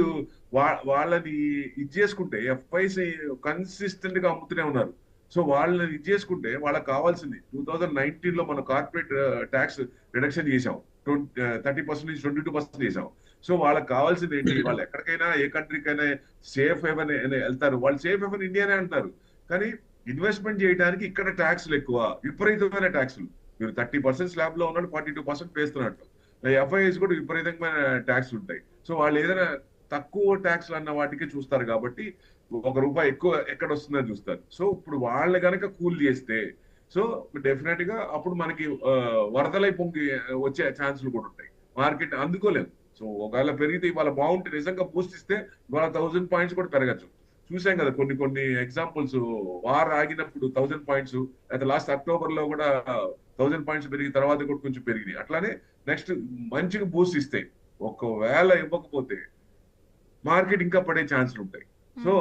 వాళ్ళని ఇది చేసుకుంటే ఎఫ్ఐఎస్ కన్సిస్టెంట్ గా అమ్ముతూనే ఉన్నారు. సో వాళ్ళని ఇది చేసుకుంటే వాళ్ళకి కావాల్సింది 2019 లో మనం కార్పొరేట్ ట్యాక్స్ రిడక్షన్ చేసాం, 30% నుంచి 22% చేసాం. సో వాళ్ళకి కావాల్సింది ఏంటి, వాళ్ళు ఎక్కడికైనా ఏ కంట్రీకైనా సేఫ్ హెవెన్ వెళ్తారు. వాళ్ళు సేఫ్ హెవెన్ ఇండియానే అంటారు, కానీ ఇన్వెస్ట్మెంట్ చేయడానికి ఇక్కడ ట్యాక్స్లు ఎక్కువ, విపరీతమైన ట్యాక్స్లు. మీరు 30% స్లాబ్ లో ఉన్నాడు, 42% వేస్తున్నట్టు. ఎఫ్ఐఎస్ కూడా విపరీతమైన ట్యాక్స్ ఉంటాయి. సో వాళ్ళు ఏదైనా తక్కువ ట్యాక్స్లు అన్న వాటికి చూస్తారు కాబట్టి ₹1 ఎక్కువ ఎక్కడ వస్తుందని చూస్తారు. సో ఇప్పుడు వాళ్ళని కనుక కూల్ చేస్తే సో డెఫినెట్ గా అప్పుడు మనకి వరదలై పొంగి వచ్చే ఛాన్సులు కూడా ఉంటాయి. మార్కెట్ అందుకోలేదు. సో ఒకవేళ పెరిగితే ఇవాళ బాగుంటే నిజంగా బూస్ట్ ఇస్తే ఇవాళ 1000 points కూడా పెరగచ్చు. చూసాం కదా కొన్ని ఎగ్జాంపుల్స్, వార్ ఆగినప్పుడు 1000 points, అయితే లాస్ట్ అక్టోబర్ లో కూడా 1000 points పెరిగిన తర్వాత కూడా కొంచెం పెరిగినాయి. అట్లానే నెక్స్ట్ మంచిగా బూస్ట్ ఇస్తాయి. ఒకవేళ ఇవ్వకపోతే మార్కెట్ ఇంకా పడే ఛాన్సులు ఉంటాయి. సో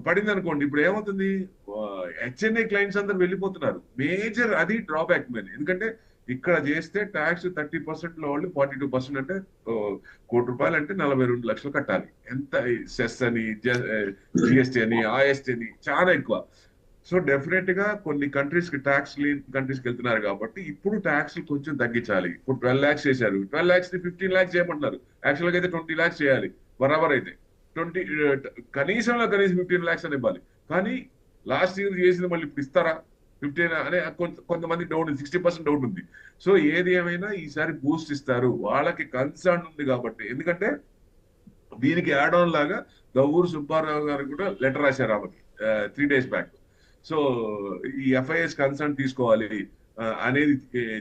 పడింది అనుకోండి, ఇప్పుడు ఏమవుతుంది, హెచ్ఎన్ఐ క్లయింట్స్ అందరు వెళ్ళిపోతున్నారు. మేజర్ అది డ్రాబ్యాక్ మీద, ఎందుకంటే ఇక్కడ చేస్తే ట్యాక్స్ 30% లో వాళ్ళు 42% అంటే ₹1 అంటే 42 లక్షలు కట్టాలి. ఎంత సెస్ అని, జిఎస్టీ అని, ఆఎస్టీ అని చాలా ఎక్కువ. సో డెఫినెట్ గా కొన్ని కంట్రీస్ కి ట్యాక్స్ లేని కంట్రీస్ కి వెళ్తున్నారు కాబట్టి ఇప్పుడు ట్యాక్స్ కొంచెం తగ్గించాలి. ఇప్పుడు 12 lakhs చేశారు, 12 lakhs ని 15 lakhs చేయమంటున్నారు. యాక్చువల్ గా అయితే 20 lakhs చేయాలి బరాబర్. అయితే కనీసం 15 lakhs అని ఇవ్వాలి. కానీ లాస్ట్ ఇయర్ చేసింది మళ్ళీ ఇప్పుడు ఇస్తారా 15 అనే కొంతమంది డౌట్, 60% డౌట్ ఉంది. సో ఏది ఏమైనా ఈసారి బూస్ట్ ఇస్తారు, వాళ్ళకి కన్సర్న్ ఉంది కాబట్టి. ఎందుకంటే దీనికి యాడ్ ఆన్ లాగా గవ్వూరు సుబ్బారావు గారు కూడా లెటర్ రాశారు ఆమెకి 3 days బ్యాక్. సో ఈ FIS కన్సర్న్ తీసుకోవాలి అనేది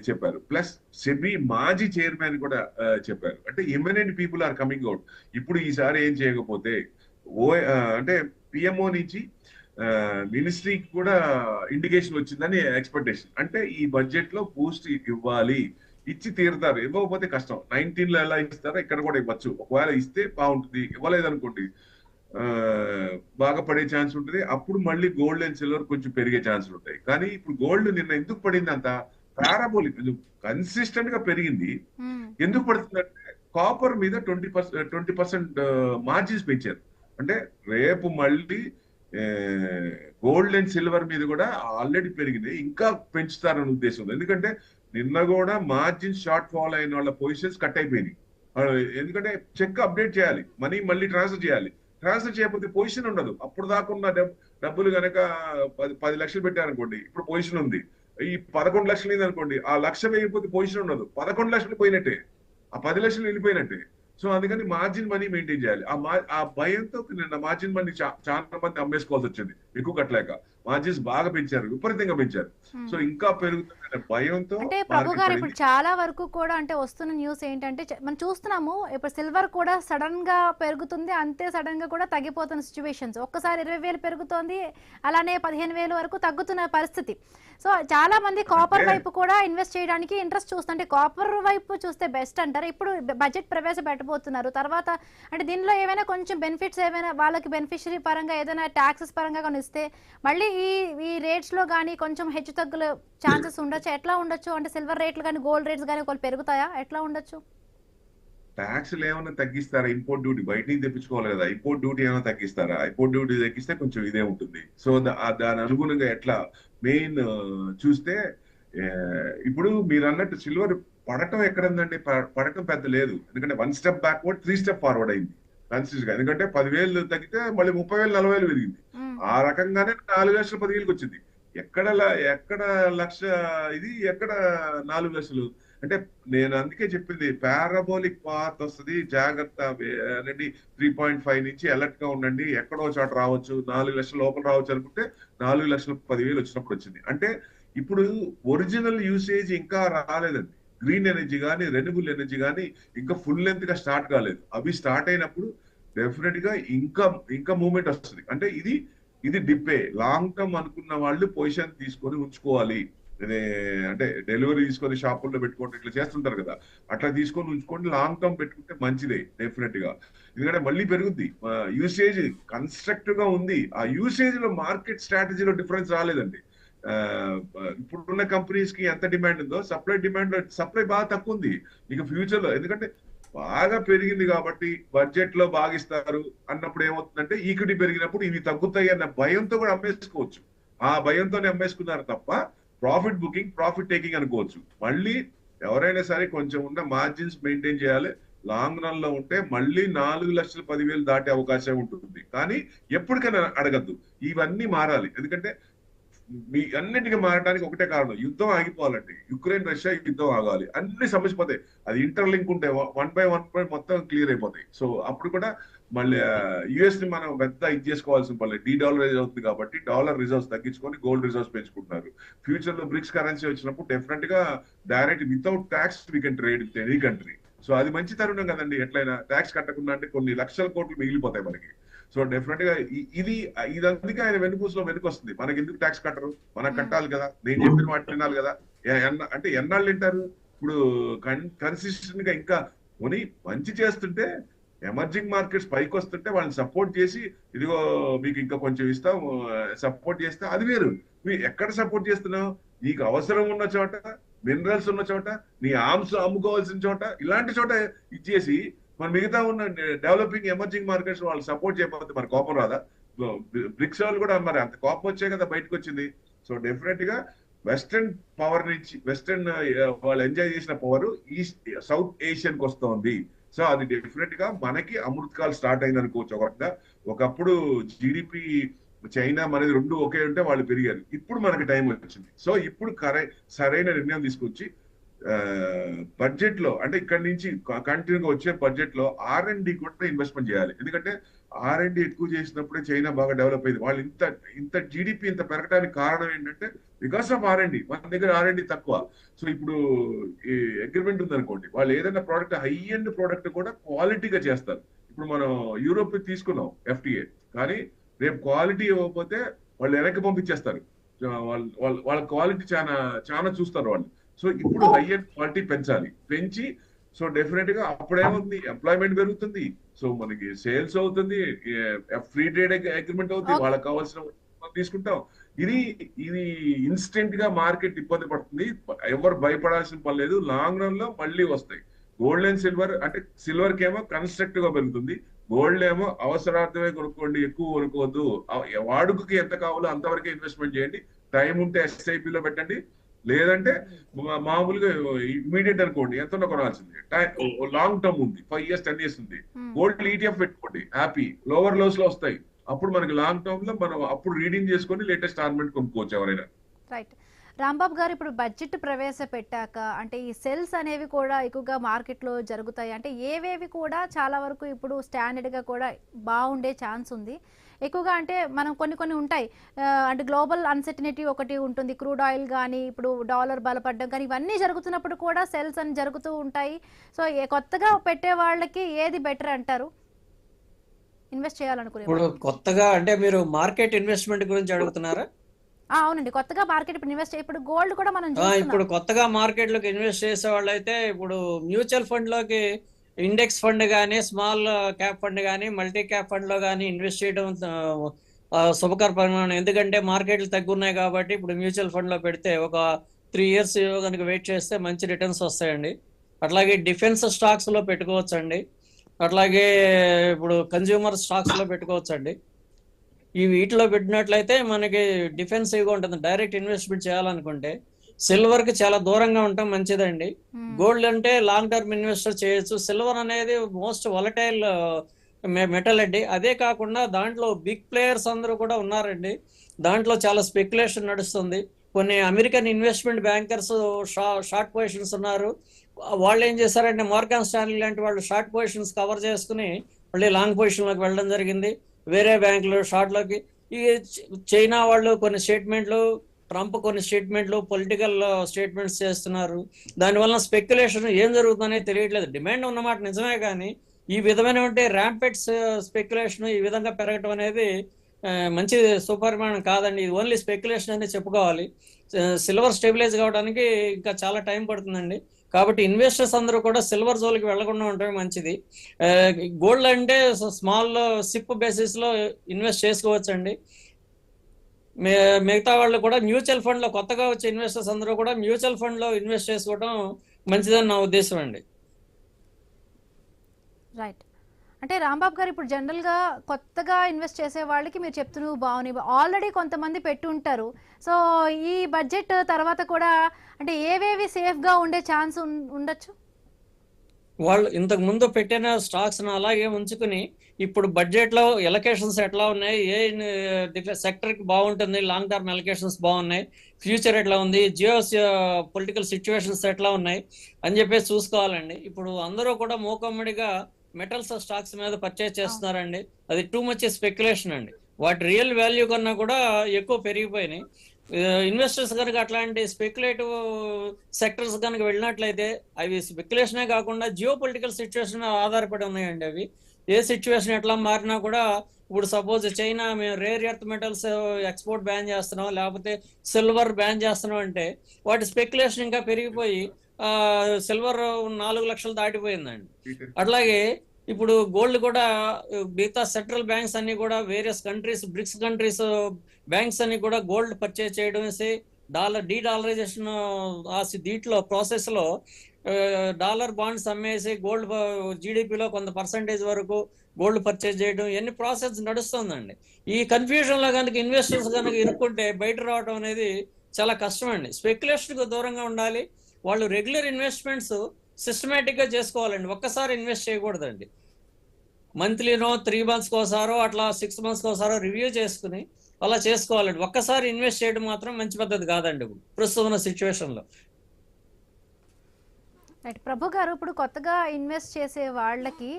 చెప్పారు. ప్లస్ సెబీ మాజీ చైర్మన్ కూడా చెప్పారు. అంటే eminent people are coming out. ఇప్పుడు ఈసారి ఏం చేయకపోతే అంటే PMO నుంచి మినిస్ట్రీకి కూడా ఇండికేషన్ వచ్చిందని ఎక్స్పెక్టేషన్. అంటే ఈ బడ్జెట్ లో బూస్ట్ ఇవ్వాలి, ఇచ్చి తీరుతారు. ఇవ్వకపోతే కష్టం. 19 లో ఎలా ఇస్తారో ఇక్కడ కూడా ఇవ్వచ్చు. ఒకవేళ ఇస్తే బాగుంటుంది, ఇవ్వలేదనుకోండి బాగా పడే ఛాన్స్ ఉంటుంది. అప్పుడు మళ్ళీ గోల్డ్ అండ్ సిల్వర్ కొంచెం పెరిగే ఛాన్సులు ఉంటాయి. కానీ ఇప్పుడు గోల్డ్ నిన్న ఎందుకు పడింది అంత పారాబోలిక్ కన్సిస్టెంట్ గా పెరిగింది? ఎందుకు పడుతుందంటే కాపర్ మీద 20% మార్జిన్స్ పెంచారు. అంటే రేపు మళ్ళీ గోల్డ్ అండ్ సిల్వర్ మీద కూడా ఆల్రెడీ పెరిగింది, ఇంకా పెంచుతారనే ఉద్దేశం. ఎందుకంటే నిన్న కూడా మార్జిన్ షార్ట్ ఫాల్ అయిన వాళ్ళ పొజిషన్స్ కట్ అయిపోయినాయి. ఎందుకంటే చెక్ అప్డేట్ చేయాలి, మనీ మళ్ళీ ట్రాన్స్ఫర్ చేయాలి. ట్రాన్స్ఫర్ చేయకపోతే పొజిషన్ ఉండదు. అప్పుడు దాకా ఉన్న డబ్బులు కనుక 10 లక్షలు పెట్టారనుకోండి, ఇప్పుడు పొజిషన్ ఉంది. ఈ 11 లక్షలు అయింది అనుకోండి, ఆ లక్ష వేయకపోతే పొజిషన్ ఉండదు. 11 లక్షలు పోయినట్టే, ఆ 10 లక్షలు వెళ్ళిపోయినట్టే. సో అందుకని మార్జిన్ మనీ మెయింటైన్ చేయాలి. ఆ భయంతో నిన్న మార్జిన్ మనీ చాలా మంది అమ్మేసుకోవాల్సి వచ్చింది, ఎక్కువ కట్టలేక. మార్జిన్స్ బాగా పెంచారు, విపరీతంగా పెంచారు. సో ఇంకా పెరుగుతుందనే భయంతో. అంటే ప్రభు గారు ఇప్పుడు చాలా వరకు కూడా అంటే వస్తున్న న్యూస్ ఏంటంటే మనం చూస్తున్నాము, ఇప్పుడు సిల్వర్ కూడా సడన్ గా పెరుగుతుంది, అంతే సడన్ గా కూడా తగ్గిపోతున్న సిచ్యువేషన్స్. ఒక్కసారి 20,000 పెరుగుతోంది, అలానే 15,000 వరకు తగ్గుతున్న పరిస్థితి. సో చాలా మంది కాపర్ వైపు కూడా ఇన్వెస్ట్ చేయడానికి ఇంట్రెస్ట్ చూస్తుంటే కాపర్ వైపు చూస్తే బెస్ట్ అంటారు. ఇప్పుడు బడ్జెట్ ప్రవేశపెట్టబోతున్నారు తర్వాత, అంటే దీనిలో ఏమైనా కొంచెం బెనిఫిట్స్ ఏమైనా వాళ్ళకి బెనిఫిషరీ పరంగా ఏదైనా ట్యాక్సెస్ పరంగా కానీ ఇస్తే మళ్ళీ ఈ రేట్స్ లో కానీ కొంచెం హెచ్చు తగ్గుల ఛాన్సెస్ ఉండొచ్చు. ఎట్లా ఉండొచ్చు? అంటే సిల్వర్ రేట్లు కానీ గోల్డ్ రేట్స్ కానీ ఒకళ్ళు పెరుగుతాయా? ఎట్లా ఉండొచ్చు? ట్యాక్స్లు ఏమైనా తగ్గిస్తారా? ఇంపోర్ట్ డ్యూటీ బయట నుంచి తెప్పించుకోవాలి కదా, ఇంపోర్ట్ డ్యూటీ ఏమైనా తగ్గిస్తారా? ఇంపోర్ట్ డ్యూటీ తగ్గిస్తే కొంచెం ఇదే ఉంటుంది. సో దాని అనుగుణంగా ఎట్లా మెయిన్ చూస్తే ఇప్పుడు మీరు అన్నట్టు సిల్వర్ పడటం ఎక్కడుందండి? పడటం పెద్ద లేదు. ఎందుకంటే 1 స్టెప్ బ్యాక్వర్డ్ 3 స్టెప్ ఫార్వర్డ్ అయింది కన్సిస్టెంట్ గా. ఎందుకంటే 10,000 తగ్గితే మళ్ళీ 30,000 40,000 పెరిగింది. ఆ రకంగానే 4 లక్షలు 10,000కి వచ్చింది. ఎక్కడ లక్ష ఇది, ఎక్కడ 4 లక్షలు. అంటే నేను అందుకే చెప్పింది, పారాబోలిక్ పాత్ వస్తుంది, జాగ్రత్త అనేది 3.5 నుంచి అలర్ట్ గా ఉండండి. ఎక్కడో చోట రావచ్చు, 4 లక్షల లోపల రావచ్చు అనుకుంటే 4,10,000 వచ్చినప్పుడు వచ్చింది. అంటే ఇప్పుడు ఒరిజినల్ యూసేజ్ ఇంకా రాలేదండి. గ్రీన్ ఎనర్జీ కానీ రెన్యూబుల్ ఎనర్జీ కానీ ఇంకా ఫుల్ లెంత్ గా స్టార్ట్ కాలేదు. అవి స్టార్ట్ అయినప్పుడు డెఫినెట్ గా ఇంకా మూవ్మెంట్ వస్తుంది. అంటే ఇది డిప్పే. లాంగ్ టర్మ్ అనుకున్న వాళ్ళు పొజిషన్ తీసుకొని ఉంచుకోవాలి. అంటే డెలివరీ తీసుకొని షాపుల్లో పెట్టుకోండి, ఇట్లా చేస్తుంటారు కదా, అట్లా తీసుకొని ఉంచుకోండి. లాంగ్ టర్మ్ పెట్టుకుంటే మంచిదే డెఫినెట్ గా. ఎందుకంటే మళ్ళీ పెరుగుద్ది. యూసేజ్ కన్స్ట్రక్టివ్ గా ఉంది. ఆ యూసేజ్ లో మార్కెట్ స్ట్రాటజీలో డిఫరెన్స్ రాలేదండి. ఇప్పుడున్న కంపెనీస్ కి ఎంత డిమాండ్ ఉందో సప్లై బాగా తక్కువ ఉంది ఇక ఫ్యూచర్ లో. ఎందుకంటే బాగా పెరిగింది కాబట్టి బడ్జెట్ లో బాగా ఇస్తారు అన్నప్పుడు ఏమవుతుందంటే ఈక్విటీ పెరిగినప్పుడు ఇవి తగ్గుతాయి అన్న భయంతో కూడా అమ్మేసుకోవచ్చు. ఆ భయంతోనే అమ్మేసుకున్నారు తప్ప ప్రాఫిట్ బుకింగ్ ప్రాఫిట్ టేకింగ్ అనుకోవచ్చు. మళ్ళీ ఎవరైనా సరే కొంచెం ఉన్న మార్జిన్స్ మెయింటైన్ చేయాలి. లాంగ్ రన్ లో ఉంటే మళ్ళీ 4,10,000 దాటే అవకాశం ఉంటుంది. కానీ ఎప్పటికైనా అడగద్దు, ఇవన్నీ మారాలి. ఎందుకంటే మీ అన్నింటికి మారడానికి ఒకటే కారణం, యుద్ధం ఆగిపోవాలండి. యుక్రెయిన్ రష్యా యుద్ధం ఆగాలి, అన్ని సమస్య పోతాయి. అది ఇంటర్లింక్ ఉంటే 1 by 1 మొత్తం క్లియర్ అయిపోతాయి. సో అప్పుడు కూడా మళ్ళీ యుఎస్ ని మనం పెద్ద ఇది చేసుకోవాల్సిన పని. డీడాలరైజ్ అవుతుంది కాబట్టి డాలర్ రిజర్వ్స్ తగ్గించుకొని గోల్డ్ రిజర్వ్స్ పెంచుకుంటున్నారు. ఫ్యూచర్ లో బ్రిక్స్ కరెన్సీ వచ్చినప్పుడు డెఫినెట్ గా direct without tax we can trade with any country. So అది మంచి తరుణం కదండి. ఎట్లయినా ట్యాక్స్ కట్టకుండా అంటే కొన్ని లక్షల కోట్లు మిగిలిపోతాయి మనకి. సో డెఫినెట్ గా ఇదందుకే ఆయన వెనుకూసులో వెనుకొస్తుంది. మనకి ఎందుకు ట్యాక్స్ కట్టరు? మనకు కట్టాలి కదా, నేను చెప్పిన వాటి వినాలి కదా. అంటే ఎన్నాళ్ళు వింటారు? ఇప్పుడు కన్సిస్టెంట్ గా ఇంకా కొని మంచి చేస్తుంటే, ఎమర్జింగ్ మార్కెట్స్ పైకి వస్తుంటే వాళ్ళని సపోర్ట్ చేసి, ఇదిగో మీకు ఇంకా కొంచెం ఇస్తాం సపోర్ట్ చేస్తే అది వేరు. మీరు ఎక్కడ సపోర్ట్ చేస్తున్నావు? నీకు అవసరం ఉన్న చోట, మినరల్స్ ఉన్న చోట, నీ ఆర్మ్స్ అమ్ముకోవాల్సిన చోట, ఇలాంటి చోట ఇచ్చేసి మన మిగతా ఉన్న డెవలపింగ్ ఎమర్జింగ్ మార్కెట్స్ వాళ్ళు సపోర్ట్ చేయకపోతే మరి కోపం రాదా? బ్రిక్స్ వాళ్ళు కూడా మరి అంత కోపం వచ్చే కదా బయటకు వచ్చింది. సో డెఫినెట్ గా వెస్టర్న్ పవర్ నుంచి, వెస్టర్న్ వాళ్ళు ఎంజాయ్ చేసిన పవర్ ఈస్ట్ సౌత్ ఏషియన్ కి వస్తుంది. సో అది డెఫినెట్ గా మనకి అమృతకాల్ స్టార్ట్ అయింది అనుకోవచ్చు. ఒకప్పుడు జీడిపి చైనా అనేది 2 ఒకే ఉంటే వాళ్ళు పెరిగారు. ఇప్పుడు మనకి టైం వచ్చింది. సో ఇప్పుడు సరైన నిర్ణయం తీసుకొచ్చి బడ్జెట్ లో, అంటే ఇక్కడ నుంచి కంటిన్యూగా వచ్చే బడ్జెట్ లో R&D కూడా ఇన్వెస్ట్మెంట్ చేయాలి. ఎందుకంటే R&D ఎక్కువ చేసినప్పుడే చైనా బాగా డెవలప్ అయింది. వాళ్ళు ఇంత జీడిపి ఇంత పెరగడానికి కారణం ఏంటంటే బికాస్ ఆఫ్ R&D. మన దగ్గర R&D తక్కువ. సో ఇప్పుడు ఈ అగ్రిమెంట్ ఉందనుకోండి, వాళ్ళు ఏదైనా ప్రోడక్ట్ హై ఎండ్ ప్రోడక్ట్ కూడా క్వాలిటీగా చేస్తారు. ఇప్పుడు మనం యూరోప్ తీసుకున్నాం FTA, కానీ రేపు క్వాలిటీ ఇవ్వకపోతే వాళ్ళు వెనక్కి పంపించేస్తారు. వాళ్ళ క్వాలిటీ చాలా చూస్తారు వాళ్ళు. సో ఇప్పుడు హై ఎండ్ క్వాలిటీ పెంచి సో డెఫినెట్ గా అప్పుడేమవుతుంది, ఎంప్లాయ్మెంట్ పెరుగుతుంది, సో మనకి సేల్స్ అవుతుంది, ఫ్రీ ట్రేడ్ అగ్రిమెంట్ అవుతుంది, వాళ్ళకి కావాల్సిన తీసుకుంటాం. ఇది ఇన్స్టెంట్ గా మార్కెట్ ఇబ్బంది పడుతుంది. ఎవరు భయపడాల్సిన పని లేదు. లాంగ్ రన్ లో మళ్ళీ వస్తాయి. గోల్డ్ అండ్ సిల్వర్ అంటే సిల్వర్ కేమో కన్స్ట్రక్టివ్ గా పెరుగుతుంది, గోల్డ్ ఏమో అవసరార్థమే కొనుక్కోండి, ఎక్కువ కొనుక్కోవద్దు, వాడుకకి ఎంత కావాలో అంతవరకే ఇన్వెస్ట్మెంట్ చేయండి. టైం ఉంటే SIP లో పెట్టండి, లేదంటే మామూలుగా ఇమీడియట్ అనుకోండి, ఎంత కొనాల్సింది. లాంగ్ టర్మ్ ఉంది, 5 years 10 years ఉంది. గోల్డ్ ETF పెట్టుకోండి, హ్యాపీ. లోవర్ లోస్ లో వస్తాయి. అప్పుడు మనకి లాంగ్ టర్మ్ లో మనం అప్పుడు రీడింగ్ చేసుకొని లేటెస్ట్ ఆర్నమెంట్ కొనుక్కోవచ్చు ఎవరైనా. రైట్. రాంబాబు గారు, ఇప్పుడు బడ్జెట్ ప్రవేశపెట్టాక అంటే ఈ సెల్స్ అనేవి కూడా ఎక్కువగా మార్కెట్లో జరుగుతాయి. అంటే ఏవేవి కూడా చాలా వరకు ఇప్పుడు స్టాండర్డ్గా కూడా బాగుండే ఛాన్స్ ఉంది ఎక్కువగా. అంటే మనం కొన్ని ఉంటాయి, అంటే గ్లోబల్ అన్సర్టనిటీ ఒకటి ఉంటుంది, క్రూడ్ ఆయిల్ కానీ ఇప్పుడు డాలర్ బలపడడం కానీ ఇవన్నీ జరుగుతున్నప్పుడు కూడా సెల్స్ అని జరుగుతూ ఉంటాయి. సో కొత్తగా పెట్టే వాళ్ళకి ఏది బెటర్ అంటారు ఇన్వెస్ట్ చేయాలనుకునే? ఇప్పుడు కొత్తగా అంటే మీరు మార్కెట్ ఇన్వెస్ట్మెంట్ గురించి అడుగుతున్నారా? అవునండి, కొత్తగా మార్కెట్ ఇప్పుడు గోల్డ్ కూడా మనం ఇప్పుడు కొత్తగా మార్కెట్ లోకి ఇన్వెస్ట్ చేసే వాళ్ళు అయితే ఇప్పుడు మ్యూచువల్ ఫండ్ లోకి ఇండెక్స్ ఫండ్ కానీ, స్మాల్ క్యాప్ ఫండ్ కానీ, మల్టీ క్యాప్ ఫండ్ లో కానీ ఇన్వెస్ట్ చేయడం శుభకర పరిమాణం. ఎందుకంటే మార్కెట్లు తగ్గున్నాయి కాబట్టి ఇప్పుడు మ్యూచువల్ ఫండ్ లో పెడితే ఒక 3 years కనుక వెయిట్ చేస్తే మంచి రిటర్న్స్ వస్తాయండి. అట్లాగే డిఫెన్స్ స్టాక్స్ లో పెట్టుకోవచ్చండి. అట్లాగే ఇప్పుడు కన్జ్యూమర్ స్టాక్స్ లో పెట్టుకోవచ్చండి. ఈ వీటిలో పెట్టినట్లయితే మనకి డిఫెన్సివ్గా ఉంటుంది. డైరెక్ట్ ఇన్వెస్ట్మెంట్ చేయాలనుకుంటే సిల్వర్ కి చాలా దూరంగా ఉండటం మంచిదండి. గోల్డ్ అంటే లాంగ్ టర్మ్ ఇన్వెస్టర్ చేయొచ్చు. సిల్వర్ అనేది మోస్ట్ వాలటైల్ మెటల్ అండి. అదే కాకుండా దాంట్లో బిగ్ ప్లేయర్స్ అందరూ కూడా ఉన్నారండి. దాంట్లో చాలా స్పెక్యులేషన్ నడుస్తుంది. కొన్ని American investment bankers short positions ఉన్నారు. వాళ్ళు ఏం చేశారంటే మార్గాన్ స్టాన్లీ లాంటి వాళ్ళు షార్ట్ పొజిషన్స్ కవర్ చేసుకుని మళ్ళీ లాంగ్ పొజిషన్ లోకి వెళ్ళడం జరిగింది. వేరే బ్యాంకులు షార్ట్లోకి. ఈ చైనా వాళ్ళు కొన్ని స్టేట్మెంట్లు, ట్రంప్ కొన్ని స్టేట్మెంట్లు, పొలిటికల్ స్టేట్మెంట్స్ చేస్తున్నారు. దానివల్ల స్పెక్యులేషన్ ఏం జరుగుతుందనే తెలియట్లేదు. డిమాండ్ ఉన్నమాట నిజమే, కానీ ఈ విధమైనటువంటి ర్యాంపెట్ స్పెక్యులేషన్ ఈ విధంగా పెరగటం అనేది మంచి సుపరిమాణం కాదండి. ఇది ఓన్లీ స్పెక్యులేషన్ అనేది చెప్పుకోవాలి. సిల్వర్ స్టెబిలైజ్ కావడానికి ఇంకా చాలా టైం పడుతుందండి. కాబట్టి ఇన్వెస్టర్స్ అందరూ కూడా సిల్వర్ జోలికి వెళ్లకుండా ఉండటమే మంచిది. గోల్డ్ అంటే స్మాల్ సిప్ బేసిస్ లో ఇన్వెస్ట్ చేసుకోవచ్చు అండి. మిగతా వాళ్ళు కూడా మ్యూచువల్ ఫండ్ లో, కొత్తగా వచ్చే ఇన్వెస్టర్స్ అందరూ కూడా మ్యూచువల్ ఫండ్ లో ఇన్వెస్ట్ చేసుకోవడం మంచిదని నా ఉద్దేశం అండి. రైట్. అంటే రాంబాబు గారు, ఇప్పుడు జనరల్గా కొత్తగా ఇన్వెస్ట్ చేసే వాళ్ళకి మీరు చెప్తున్నారు బాగున్నాయి, ఆల్రెడీ కొంతమంది పెట్టి ఉంటారు. సో ఈ బడ్జెట్ తర్వాత కూడా అంటే ఏవేవి సేఫ్గా ఉండే ఛాన్స్ ఉండొచ్చు? వాళ్ళు ఇంతకు ముందు పెట్టిన స్టాక్స్ అలాగే ఉంచుకుని ఇప్పుడు బడ్జెట్ లో ఎలకేషన్స్ ఎట్లా ఉన్నాయి, ఏ సెక్టర్ కి బాగుంటుంది, లాంగ్ టర్మ్ ఎలకేషన్స్ బాగున్నాయి, ఫ్యూచర్ ఎట్లా ఉంది, జియో పొలిటికల్ సిచ్యువేషన్స్ ఎట్లా ఉన్నాయి అని చెప్పేసి చూసుకోవాలండి. ఇప్పుడు అందరూ కూడా మూకమ్మడిగా మెటల్స్ స్టాక్స్ మీద పర్చేస్ చేస్తున్నారండి. అది టూ మచ్ స్పెక్యులేషన్ అండి. వాటి రియల్ వాల్యూ కన్నా కూడా ఎక్కువ పెరిగిపోయినాయి. ఇన్వెస్టర్స్ కనుక అట్లాంటి స్పెక్యులేటివ్ సెక్టర్స్ కనుక వెళ్ళినట్లయితే అవి స్పెక్యులేషనే కాకుండా జియో పొలిటికల్ సిచ్యువేషన్ మీద ఆధారపడి ఉన్నాయండి. అవి ఏ సిచ్యువేషన్ ఎట్లా మారినా కూడా, ఇప్పుడు సపోజ్ చైనా మేము rare earth metals export ban చేస్తున్నాం, లేకపోతే సిల్వర్ బ్యాన్ చేస్తున్నాం అంటే వాటి స్పెక్యులేషన్ ఇంకా పెరిగిపోయి సిల్వర్ 4 లక్షలు దాటిపోయిందండి. అట్లాగే ఇప్పుడు గోల్డ్ కూడా మిగతా సెంట్రల్ బ్యాంక్స్ అన్ని కూడా various countries, bricks countries banks అన్ని కూడా గోల్డ్ పర్చేజ్ చేయడం వేసి డీడాలరైజేషన్ దీంట్లో ప్రాసెస్ లో డాలర్ బాండ్స్ అమ్మేసి గోల్డ్ జీడిపిలో కొంత పర్సంటేజ్ వరకు గోల్డ్ పర్చేజ్ చేయడం, ఇవన్నీ ప్రాసెస్ నడుస్తుందండి. ఈ కన్ఫ్యూజన్ లో కనుక ఇన్వెస్టర్స్ కనుక ఇరుక్కుంటే బయట రావడం అనేది చాలా కష్టం అండి. స్పెక్యులేషన్ కు దూరంగా ఉండాలి. వాళ్ళు రెగ్యులర్ ఇన్వెస్ట్మెంట్స్ సిస్టమేటిక్ గా చేసుకోవాలండి. ఒక్కసారి ఇన్వెస్ట్ చేయకూడదండి. మంత్లీనో 3 months కోసారో అట్లా 6 months కోసారో రివ్యూ చేసుకుని అలా చేసుకోవాలండి. ఒక్కసారి ఇన్వెస్ట్ చేయడం మాత్రం మంచి పద్ధతి కాదండి ప్రస్తుతం ఉన్న సిచ్యువేషన్ లో. రైట్. ప్రభు గారు, ఇప్పుడు కొత్తగా ఇన్వెస్ట్ చేసే వాళ్ళకి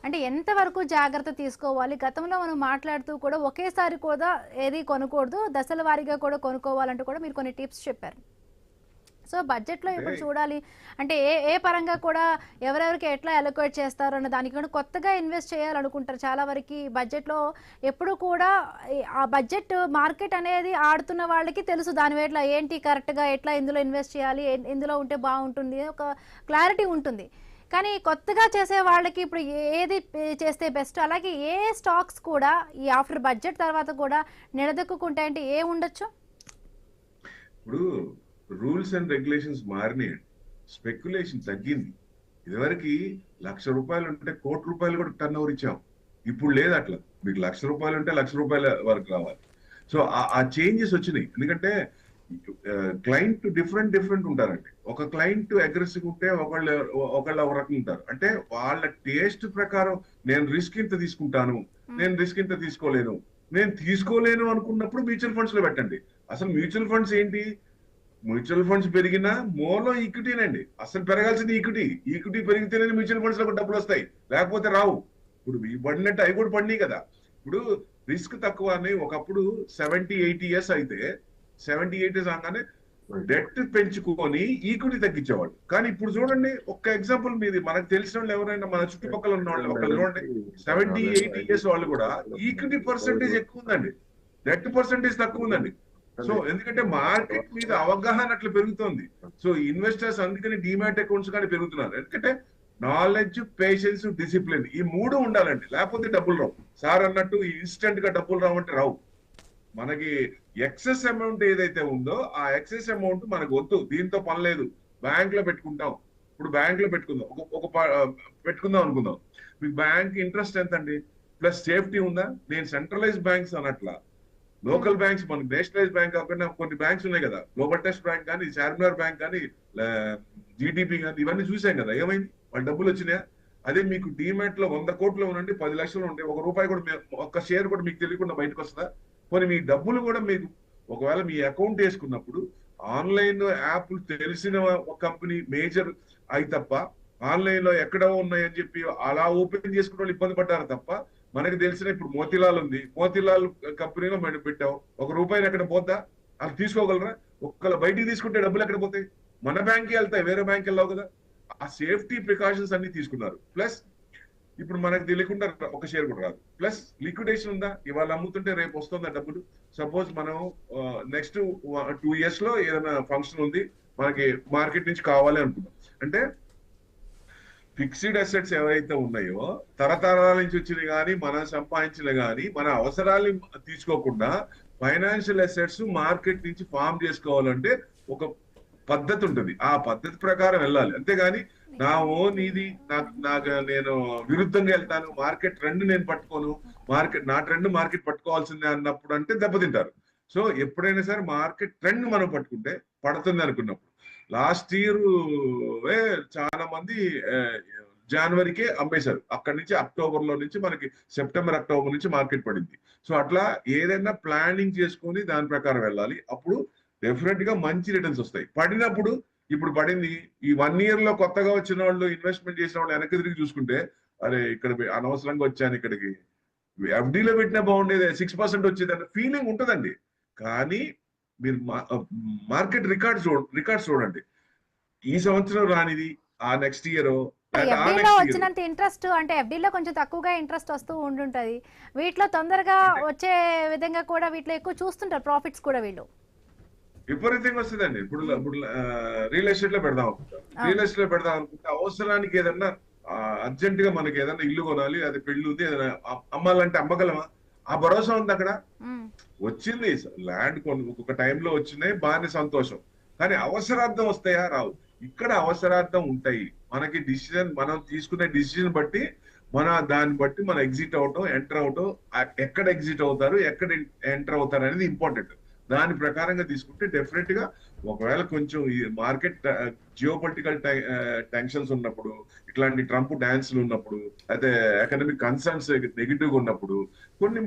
అంటే ఎంతవరకు జాగ్రత్త తీసుకోవాలి? గతంలో మనం మాట్లాడుతూ కూడా ఒకేసారి కూడా ఏది కొనకూడదు, దశల వారీగా కూడా కొనుక్కోవాలంటూ కూడా మీరు కొన్ని టిప్స్ చెప్పారు. సో బడ్జెట్లో ఇప్పుడు చూడాలి అంటే ఏ పరంగా కూడా ఎవరెవరికి ఎట్లా అలొకేట్ చేస్తారు అన్న దానికి కూడా కొత్తగా ఇన్వెస్ట్ చేయాలనుకుంటారు చాలా వరకు. బడ్జెట్లో ఎప్పుడు కూడా ఆ బడ్జెట్ మార్కెట్ అనేది ఆడుతున్న వాళ్ళకి తెలుసు దాని వేట్ల ఏంటి కరెక్ట్గా ఎట్లా ఇందులో ఇన్వెస్ట్ చేయాలి, ఇందులో ఉంటే బాగుంటుంది, ఒక క్లారిటీ ఉంటుంది. కానీ కొత్తగా చేసే వాళ్ళకి ఇప్పుడు ఏది చేస్తే బెస్ట్, అలాగే ఏ స్టాక్స్ కూడా ఈ ఆఫ్టర్ బడ్జెట్ తర్వాత కూడా నిలదొక్కుంటాయి అంటే ఏ ఉండొచ్చు? ఇప్పుడు రూల్స్ అండ్ రెగ్యులేషన్స్ మారినాయి, స్పెక్యులేషన్ తగ్గింది. ఇదివరకు ₹1,00,000 ఉంటే ₹1,00,00,000 కూడా టర్న్ ఓవర్ ఇచ్చాం. ఇప్పుడు లేదు అట్లా. మీకు ₹1,00,000 ఉంటే ₹1,00,000 వరకు రావాలి. సో ఆ చేంజెస్ వచ్చినాయి. ఎందుకంటే క్లయింట్ డిఫరెంట్ ఉంటారండి. ఒక క్లయింట్ అగ్రెసివ్ ఉంటే ఒకళ్ళు ఒక రకంగా ఉంటారు. అంటే వాళ్ళ టేస్ట్ ప్రకారం నేను రిస్క్ ఇంత తీసుకుంటాను, నేను రిస్క్ ఇంత తీసుకోలేను, నేను తీసుకోలేను అనుకున్నప్పుడు మ్యూచువల్ ఫండ్స్ లో పెట్టండి. అసలు మ్యూచువల్ ఫండ్స్ ఏంటి? మ్యూచువల్ ఫండ్స్ పెరిగినా మూలం ఈక్విటీనండి. అసలు పెరగాల్సింది ఈక్విటీ పెరిగితేనే మ్యూచువల్ ఫండ్స్ లో డబ్బులు వస్తాయి, లేకపోతే రావు. ఇప్పుడు పడినట్టు అవి కూడా పడినాయి కదా. ఇప్పుడు రిస్క్ తక్కువ అని ఒకప్పుడు 70-80 years అయితే 70 years రాగానే డెట్ పెంచుకొని ఈక్విటీ తగ్గించేవాడు. కానీ ఇప్పుడు చూడండి, ఒక్క ఎగ్జాంపుల్ మీది మనకు తెలిసిన వాళ్ళు ఎవరైనా మన చుట్టుపక్కల ఉన్న వాళ్ళు ఒకళ్ళు చూడండి, 70-80 years వాళ్ళు కూడా ఈక్విటీ పర్సెంటేజ్ ఎక్కువ ఉందండి, డెట్ పర్సెంటేజ్ తక్కువ ఉందండి. సో ఎందుకంటే మార్కెట్ మీద అవగాహన అట్లా పెరుగుతోంది. సో ఇన్వెస్టర్స్ అందుకని డిమాట్ అకౌంట్స్ కానీ పెరుగుతున్నారు. ఎందుకంటే నాలెడ్జ్, పేషెన్స్, డిసిప్లిన్ ఈ 3 ఉండాలండి, లేకపోతే డబ్బులు రావు. సార్ అన్నట్టు ఇన్స్టెంట్ గా డబ్బులు రావంటే రావు. మనకి ఎక్సెస్ అమౌంట్ ఏదైతే ఉందో ఆ ఎక్సెస్ అమౌంట్ మనకు వద్దు, దీంతో పని లేదు, బ్యాంక్ లో పెట్టుకుంటాం. ఇప్పుడు బ్యాంక్ లో పెట్టుకుందాం అనుకుందాం. మీకు బ్యాంక్ ఇంట్రెస్ట్ ఎంత అండి, ప్లస్ సేఫ్టీ ఉందా? నేను సెంట్రలైజ్ బ్యాంక్స్ అనట్లా, లోకల్ బ్యాంక్స్, మనకి నేషనలైజ్ బ్యాంక్ కాకుండా కొన్ని బ్యాంక్స్ ఉన్నాయి కదా, గ్లోబల్ టెస్ట్ బ్యాంక్ కానీ, చార్మినార్ బ్యాంక్ కానీ, జీడిపి కానీ, ఇవన్నీ చూసాం కదా. ఏమైంది? వాళ్ళ డబ్బులు వచ్చినాయా? అదే మీకు డిమాట్ లో 100 కోట్లు ఉండండి, 10 లక్షలు ఉంటే ₹1 కూడా ఒక్క షేర్ కూడా మీకు తెలియకుండా బయటకు వస్తుందా? పోనీ మీ డబ్బులు కూడా మీకు ఒకవేళ మీ అకౌంట్ వేసుకున్నప్పుడు ఆన్లైన్ యాప్లు తెలిసిన ఒక కంపెనీ మేజర్ అయి తప్ప, ఆన్లైన్ లో ఎక్కడ ఉన్నాయని చెప్పి అలా ఓపెన్ చేసుకున్న వాళ్ళు ఇబ్బంది పడ్డారు తప్ప, మనకి తెలిసిన ఇప్పుడు మోతీలాల్ ఉంది, మోతీలాల్ కంపెనీలో మనం పెట్టాం, ₹1 ఎక్కడ పోద్దా? అది తీసుకోగలరా? ఒక్కళ్ళ బయటికి తీసుకుంటే డబ్బులు ఎక్కడ పోతాయి? మన బ్యాంక్కి వెళ్తాయి, వేరే బ్యాంక్ వెళ్ళావు కదా. ఆ సేఫ్టీ ప్రికాషన్స్ అన్ని తీసుకున్నారు. ప్లస్ ఇప్పుడు మనకు తెలియకుండా ఒక షేర్ కూడా రాదు. ప్లస్ లిక్విడేషన్ ఉందా? ఇవాళ అమ్ముతుంటే రేపు వస్తుందా డబ్బులు? సపోజ్ మనం నెక్స్ట్ 2 years లో ఏదైనా ఫంక్షన్ ఉంది, మనకి మార్కెట్ నుంచి కావాలి అనుకున్నాం అంటే ఫిక్స్డ్ అసెట్స్ ఏవైతే ఉన్నాయో తరతరాల నుంచి వచ్చినాయి కానీ మనం సంపాదించిన కానీ మన అవసరాలు తీసుకోకుండా ఫైనాన్షియల్ అసెట్స్ మార్కెట్ నుంచి ఫామ్ చేసుకోవాలంటే ఒక పద్ధతి ఉంటుంది. ఆ పద్ధతి ప్రకారం వెళ్ళాలి. అంతేగాని నా ఓన్ ఇది నాకు నేను విరుద్ధంగా వెళ్తాను, మార్కెట్ ట్రెండ్ నేను పట్టుకోను, నా ట్రెండ్ మార్కెట్ పట్టుకోవాల్సిందే అన్నప్పుడు అంటే దెబ్బతింటారు. సో ఎప్పుడైనా సరే మార్కెట్ ట్రెండ్ మనం పట్టుకుంటే పడుతుంది అనుకున్నప్పుడు. లాస్ట్ ఇయర్ చాలా మంది జనవరికే అమ్మేశారు, అక్కడి నుంచి అక్టోబర్ లో నుంచి మనకి సెప్టెంబర్ అక్టోబర్ నుంచి మార్కెట్ పడింది. సో అట్లా ఏదైనా ప్లానింగ్ చేసుకొని దాని ప్రకారం వెళ్ళాలి. అప్పుడు డెఫినెట్ గా మంచి రిటర్న్స్ వస్తాయి. పడినప్పుడు ఇప్పుడు పడింది, ఈ 1 year లో కొత్తగా వచ్చిన వాళ్ళు ఇన్వెస్ట్మెంట్ చేసిన వాళ్ళు వెనక్కి తిరిగి చూసుకుంటే అరే ఇక్కడ అనవసరంగా వచ్చాను, ఇక్కడికి ఎఫ్డీలో పెట్టినా బాగుండేది, 6% వచ్చేది అన్న ఫీలింగ్ ఉంటుందండి. కానీ మీరు మార్కెట్ రికార్డ్స్ చూడండి, ఈ సంవత్సరం రానిది ఆ నెక్స్ట్ ఇయర్ వచ్చినంత ఇంట్రెస్ట్ అంటే ఎఫ్డీలో కొంచెం తక్కువగా ఇంట్రెస్ట్ వస్తూ ఉంటుంటది, వీటిలో తొందరగా వచ్చే విధంగా కూడా వీటిలో ఎక్కువ చూస్తుంటారు ప్రాఫిట్స్ కూడా వీళ్ళు విపరీతంగా వస్తుందండి. ఇప్పుడు రియల్ ఎస్టేట్ లో పెడదాం అనుకుంటే అవసరానికి ఏదన్నా అర్జెంట్ గా మనకి ఏదన్నా ఇల్లు కొనాలి, అది పెళ్లి ఉంది, ఏదైనా అమ్మాలంటే అమ్మగలమా? ఆ భరోసా ఉంది అక్కడ. వచ్చింది ల్యాండ్ ఒక్కొక్క టైంలో వచ్చినాయి, బాగానే సంతోషం. కానీ అవసరార్థం వస్తాయా? రావు. ఇక్కడ అవసరార్థం ఉంటాయి. మనకి మనం తీసుకునే డిసిజన్ బట్టి దాన్ని బట్టి మనం ఎగ్జిట్ అవటం, ఎంటర్ అవటం, ఎక్కడ ఎగ్జిట్ అవుతారు, ఎక్కడ ఎంటర్ అవుతారు అనేది ఇంపార్టెంట్. దాని ప్రకారంగా తీసుకుంటే డెఫినెట్ గా ఒకవేళ కొంచెం ఈ మార్కెట్ జియోపొలిటికల్ టెన్షన్స్ ఉన్నప్పుడు, ఇట్లాంటి ట్రంప్ డాన్స్లు ఉన్నప్పుడు, అయితే ఎకనామిక్ కన్సర్న్స్ నెగిటివ్ గా ఉన్నప్పుడు, కొన్ని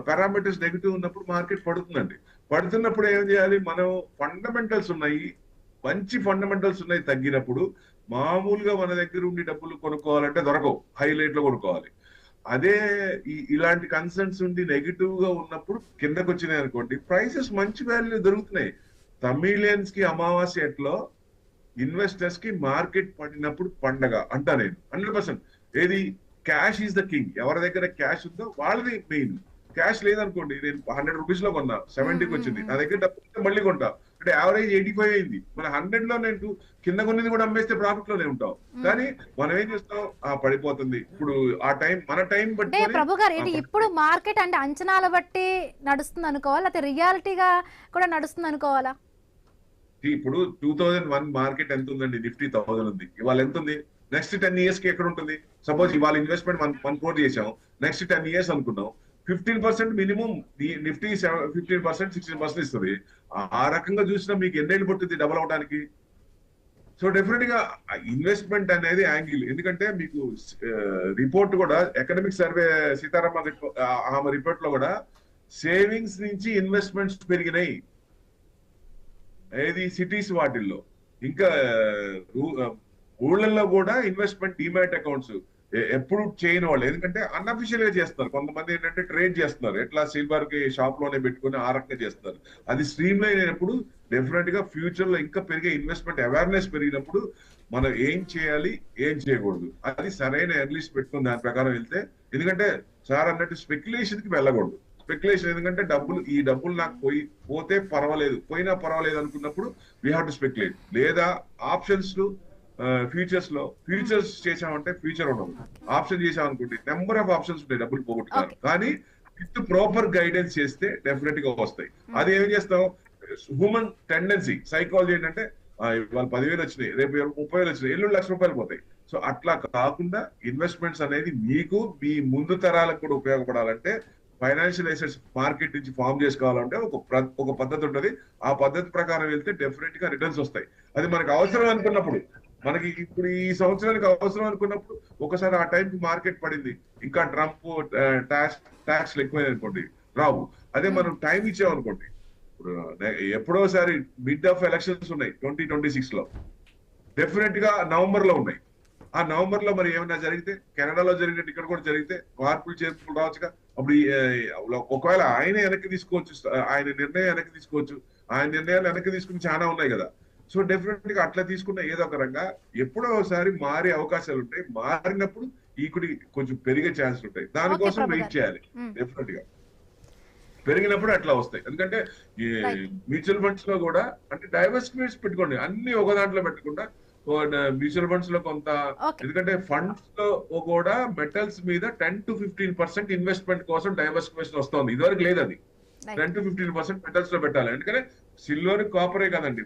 పారామీటర్స్ నెగిటివ్ ఉన్నప్పుడు మార్కెట్ పడుతుందండి. పడుతున్నప్పుడు ఏం చేయాలి? మనం ఫండమెంటల్స్ ఉన్నాయి, మంచి ఫండమెంటల్స్ ఉన్నాయి, తగ్గినప్పుడు మామూలుగా మన దగ్గర ఉండి డబ్బులు కొనుక్కోవాలంటే దొరకవు, హై రేట్ లో కొనుక్కోవాలి. అదే ఇలాంటి కన్సర్న్స్ ఉండి నెగిటివ్ గా ఉన్నప్పుడు కిందకు వచ్చినాయి అనుకోండి, ప్రైసెస్ మంచి వాల్యూ దొరుకుతున్నాయి. తమిళియన్స్ కి అమావాస్య ఎట్లో ఇన్వెస్టర్స్ కి మార్కెట్ పడినప్పుడు పండగ అంటా నేను 100%. ఏది క్యాష్ ఈజ్ ద కింగ్. ఎవరి దగ్గర క్యాష్ ఉందో వాళ్ళది మెయిన్. క్యాష్ లేదనుకోండి, నేను 100 రూపీస్ లో కొన్నా, 70కి వచ్చింది, నా దగ్గర డబ్బు మళ్ళీ కొంటా అంటే యావరేజ్ 85 అయింది. మన 100 లో నేను కింద కొన్నది కూడా అమ్మేస్తే ప్రాఫిట్ లోనే ఉంటాం. కానీ మనం ఏం చేస్తాం, పడిపోతుంది. ఇప్పుడు ఆ టైం మన టైం బట్టి ప్రభు గారు ఇది ఇప్పుడు మార్కెట్ అంటే అంచనాల బట్టి నడుస్తుంది అనుకోవాలా, లేకపోతే రియాలిటీగా కూడా నడుస్తుంది అనుకోవాలా? ఇప్పుడు 2001 మార్కెట్ ఎంత ఉందండి? నిఫ్టీ 1000 ఉంది. ఇవాళ ఎంత ఉంది? నెక్స్ట్ 10 years కి ఎక్కడ ఉంటుంది? సపోజ్ ఇవాళ ఇన్వెస్ట్మెంట్ 1 crore చేసాం, నెక్స్ట్ 10 years అనుకున్నాం, 15% మినిమం నిఫ్టీ 15% 16% ఇస్తుంది. ఆ రకంగా చూసినా మీకు ఎన్నేళ్ళు పడుతుంది డబుల్ అవడానికి? సో డెఫినెట్ గా ఇన్వెస్ట్మెంట్ అనేది యాంగిల్. ఎందుకంటే మీకు రిపోర్ట్ కూడా ఎకనామిక్ సర్వే సీతారామన్ ఆమె రిపోర్ట్ లో కూడా సేవింగ్స్ నుంచి ఇన్వెస్ట్మెంట్స్ పెరిగినాయి. ఏది సిటీస్ వాటిల్లో, ఇంకా ఊళ్ళల్లో కూడా ఇన్వెస్ట్మెంట్ డిమాట్ అకౌంట్స్ ఎప్పుడు చేయని వాళ్ళు, ఎందుకంటే అన్అఫిషియల్ గా చేస్తున్నారు. కొంతమంది ఏంటంటే ట్రేడ్ చేస్తున్నారు, ఎట్లా సిల్వర్ కి షాప్ లోనే పెట్టుకుని ఆ రకంగా చేస్తున్నారు. అది స్ట్రీమ్ లైన్ అయినప్పుడు డెఫినెట్ గా ఫ్యూచర్ లో ఇంకా పెరిగే ఇన్వెస్ట్మెంట్ అవేర్నెస్ పెరిగినప్పుడు మనం ఏం చేయాలి ఏం చేయకూడదు అది సరైన ఎర్లీస్ట్ పెట్టుకుని దాని ప్రకారం వెళ్తే, ఎందుకంటే సార్ అన్నట్టు స్పెక్యులేషన్ కి వెళ్ళకూడదు. స్పెక్యులేషన్ ఎందుకంటే ఈ డబ్బులు నాకు పోతే పర్వాలేదు, పోయినా పర్వాలేదు అనుకున్నప్పుడు వీ హ్యావ్ టు స్పెక్యులేట్. లేదా ఆప్షన్స్ ఫ్యూచర్స్ చేసామంటే ఫ్యూచర్ ఉండదు. ఆప్షన్ చేసామనుకోండి నెంబర్ ఆఫ్ ఆప్షన్స్ ఉంటాయి, డబ్బులు పోగొట్టుతారు. కానీ విత్ ప్రాపర్ గైడెన్స్ చేస్తే డెఫినెట్ గా వస్తాయి. అది ఏం చేస్తాం, హ్యూమన్ టెండెన్సీ సైకాలజీ ఏంటంటే ఇవాళ 10,000 వచ్చినాయి, రేపు 30,000 వచ్చినాయి, ఎల్లుండి ₹1,00,000 పోతాయి. సో అట్లా కాకుండా ఇన్వెస్ట్మెంట్స్ అనేది మీకు మీ ముందు తరాలకు కూడా ఉపయోగపడాలంటే ఫైనాన్షియల్ అసెట్స్ మార్కెట్ నుంచి ఫామ్ చేసుకోవాలంటే ఒక పద్ధతి ఉంటుంది. ఆ పద్ధతి ప్రకారం వెళ్తే డెఫినెట్ గా రిటర్న్స్ వస్తాయి. అది మనకు అవసరం అనుకున్నప్పుడు, మనకి ఇప్పుడు ఈ సంవత్సరానికి అవసరం అనుకున్నప్పుడు ఒకసారి ఆ టైంకి మార్కెట్ పడింది, ఇంకా ట్రంప్ ట్యాక్స్లు ఎక్కువైంది అనుకోండి, రావు. అదే మనం టైం ఇచ్చామనుకోండి, ఇప్పుడు ఎప్పుడోసారి మిడ్ ఆఫ్ ఎలక్షన్స్ ఉన్నాయి 2026 లో, డెఫినెట్ గా నవంబర్ లో ఉన్నాయి. ఆ నవంబర్ లో మరి ఏమైనా జరిగితే, కెనడాలో జరిగినట్టు ఇక్కడ కూడా జరిగితే మార్పులు చేర్పులు రావచ్చుగా. అప్పుడు ఒకవేళ ఆయన వెనక్కి తీసుకోవచ్చు, ఆయన నిర్ణయం వెనక్కి తీసుకోవచ్చు, ఆయన నిర్ణయాలు వెనక్కి తీసుకుని చాలా ఉన్నాయి కదా. సో డెఫినెట్ గా అట్లా తీసుకున్న ఏదో ఒక రంగా ఎప్పుడో ఒకసారి మారే అవకాశాలు ఉంటాయి. మారినప్పుడు ఈక్విటీ కొంచెం పెరిగే ఛాన్స్ ఉంటాయి. దానికోసం వెయిట్ చేయాలి. డెఫినెట్ గా పెరిగినప్పుడు అట్లా వస్తాయి. ఎందుకంటే ఈ మ్యూచువల్ ఫండ్స్ లో కూడా అంటే డైవర్సిఫికేషన్ పెట్టుకోండి, అన్ని ఒక దాంట్లో పెట్టకుండా మ్యూచువల్ ఫండ్స్ లో కొంత, ఎందుకంటే ఫండ్స్ లో కూడా మెటల్స్ మీద 10 to 15% ఇన్వెస్ట్మెంట్ కోసం డైవర్సిఫికేషన్ వస్తుంది. ఇదివరకు లేదు, అది 10 to 15% మెటల్స్ లో పెట్టాలి. ఎందుకంటే సిల్వర్ కాపరే కదండి,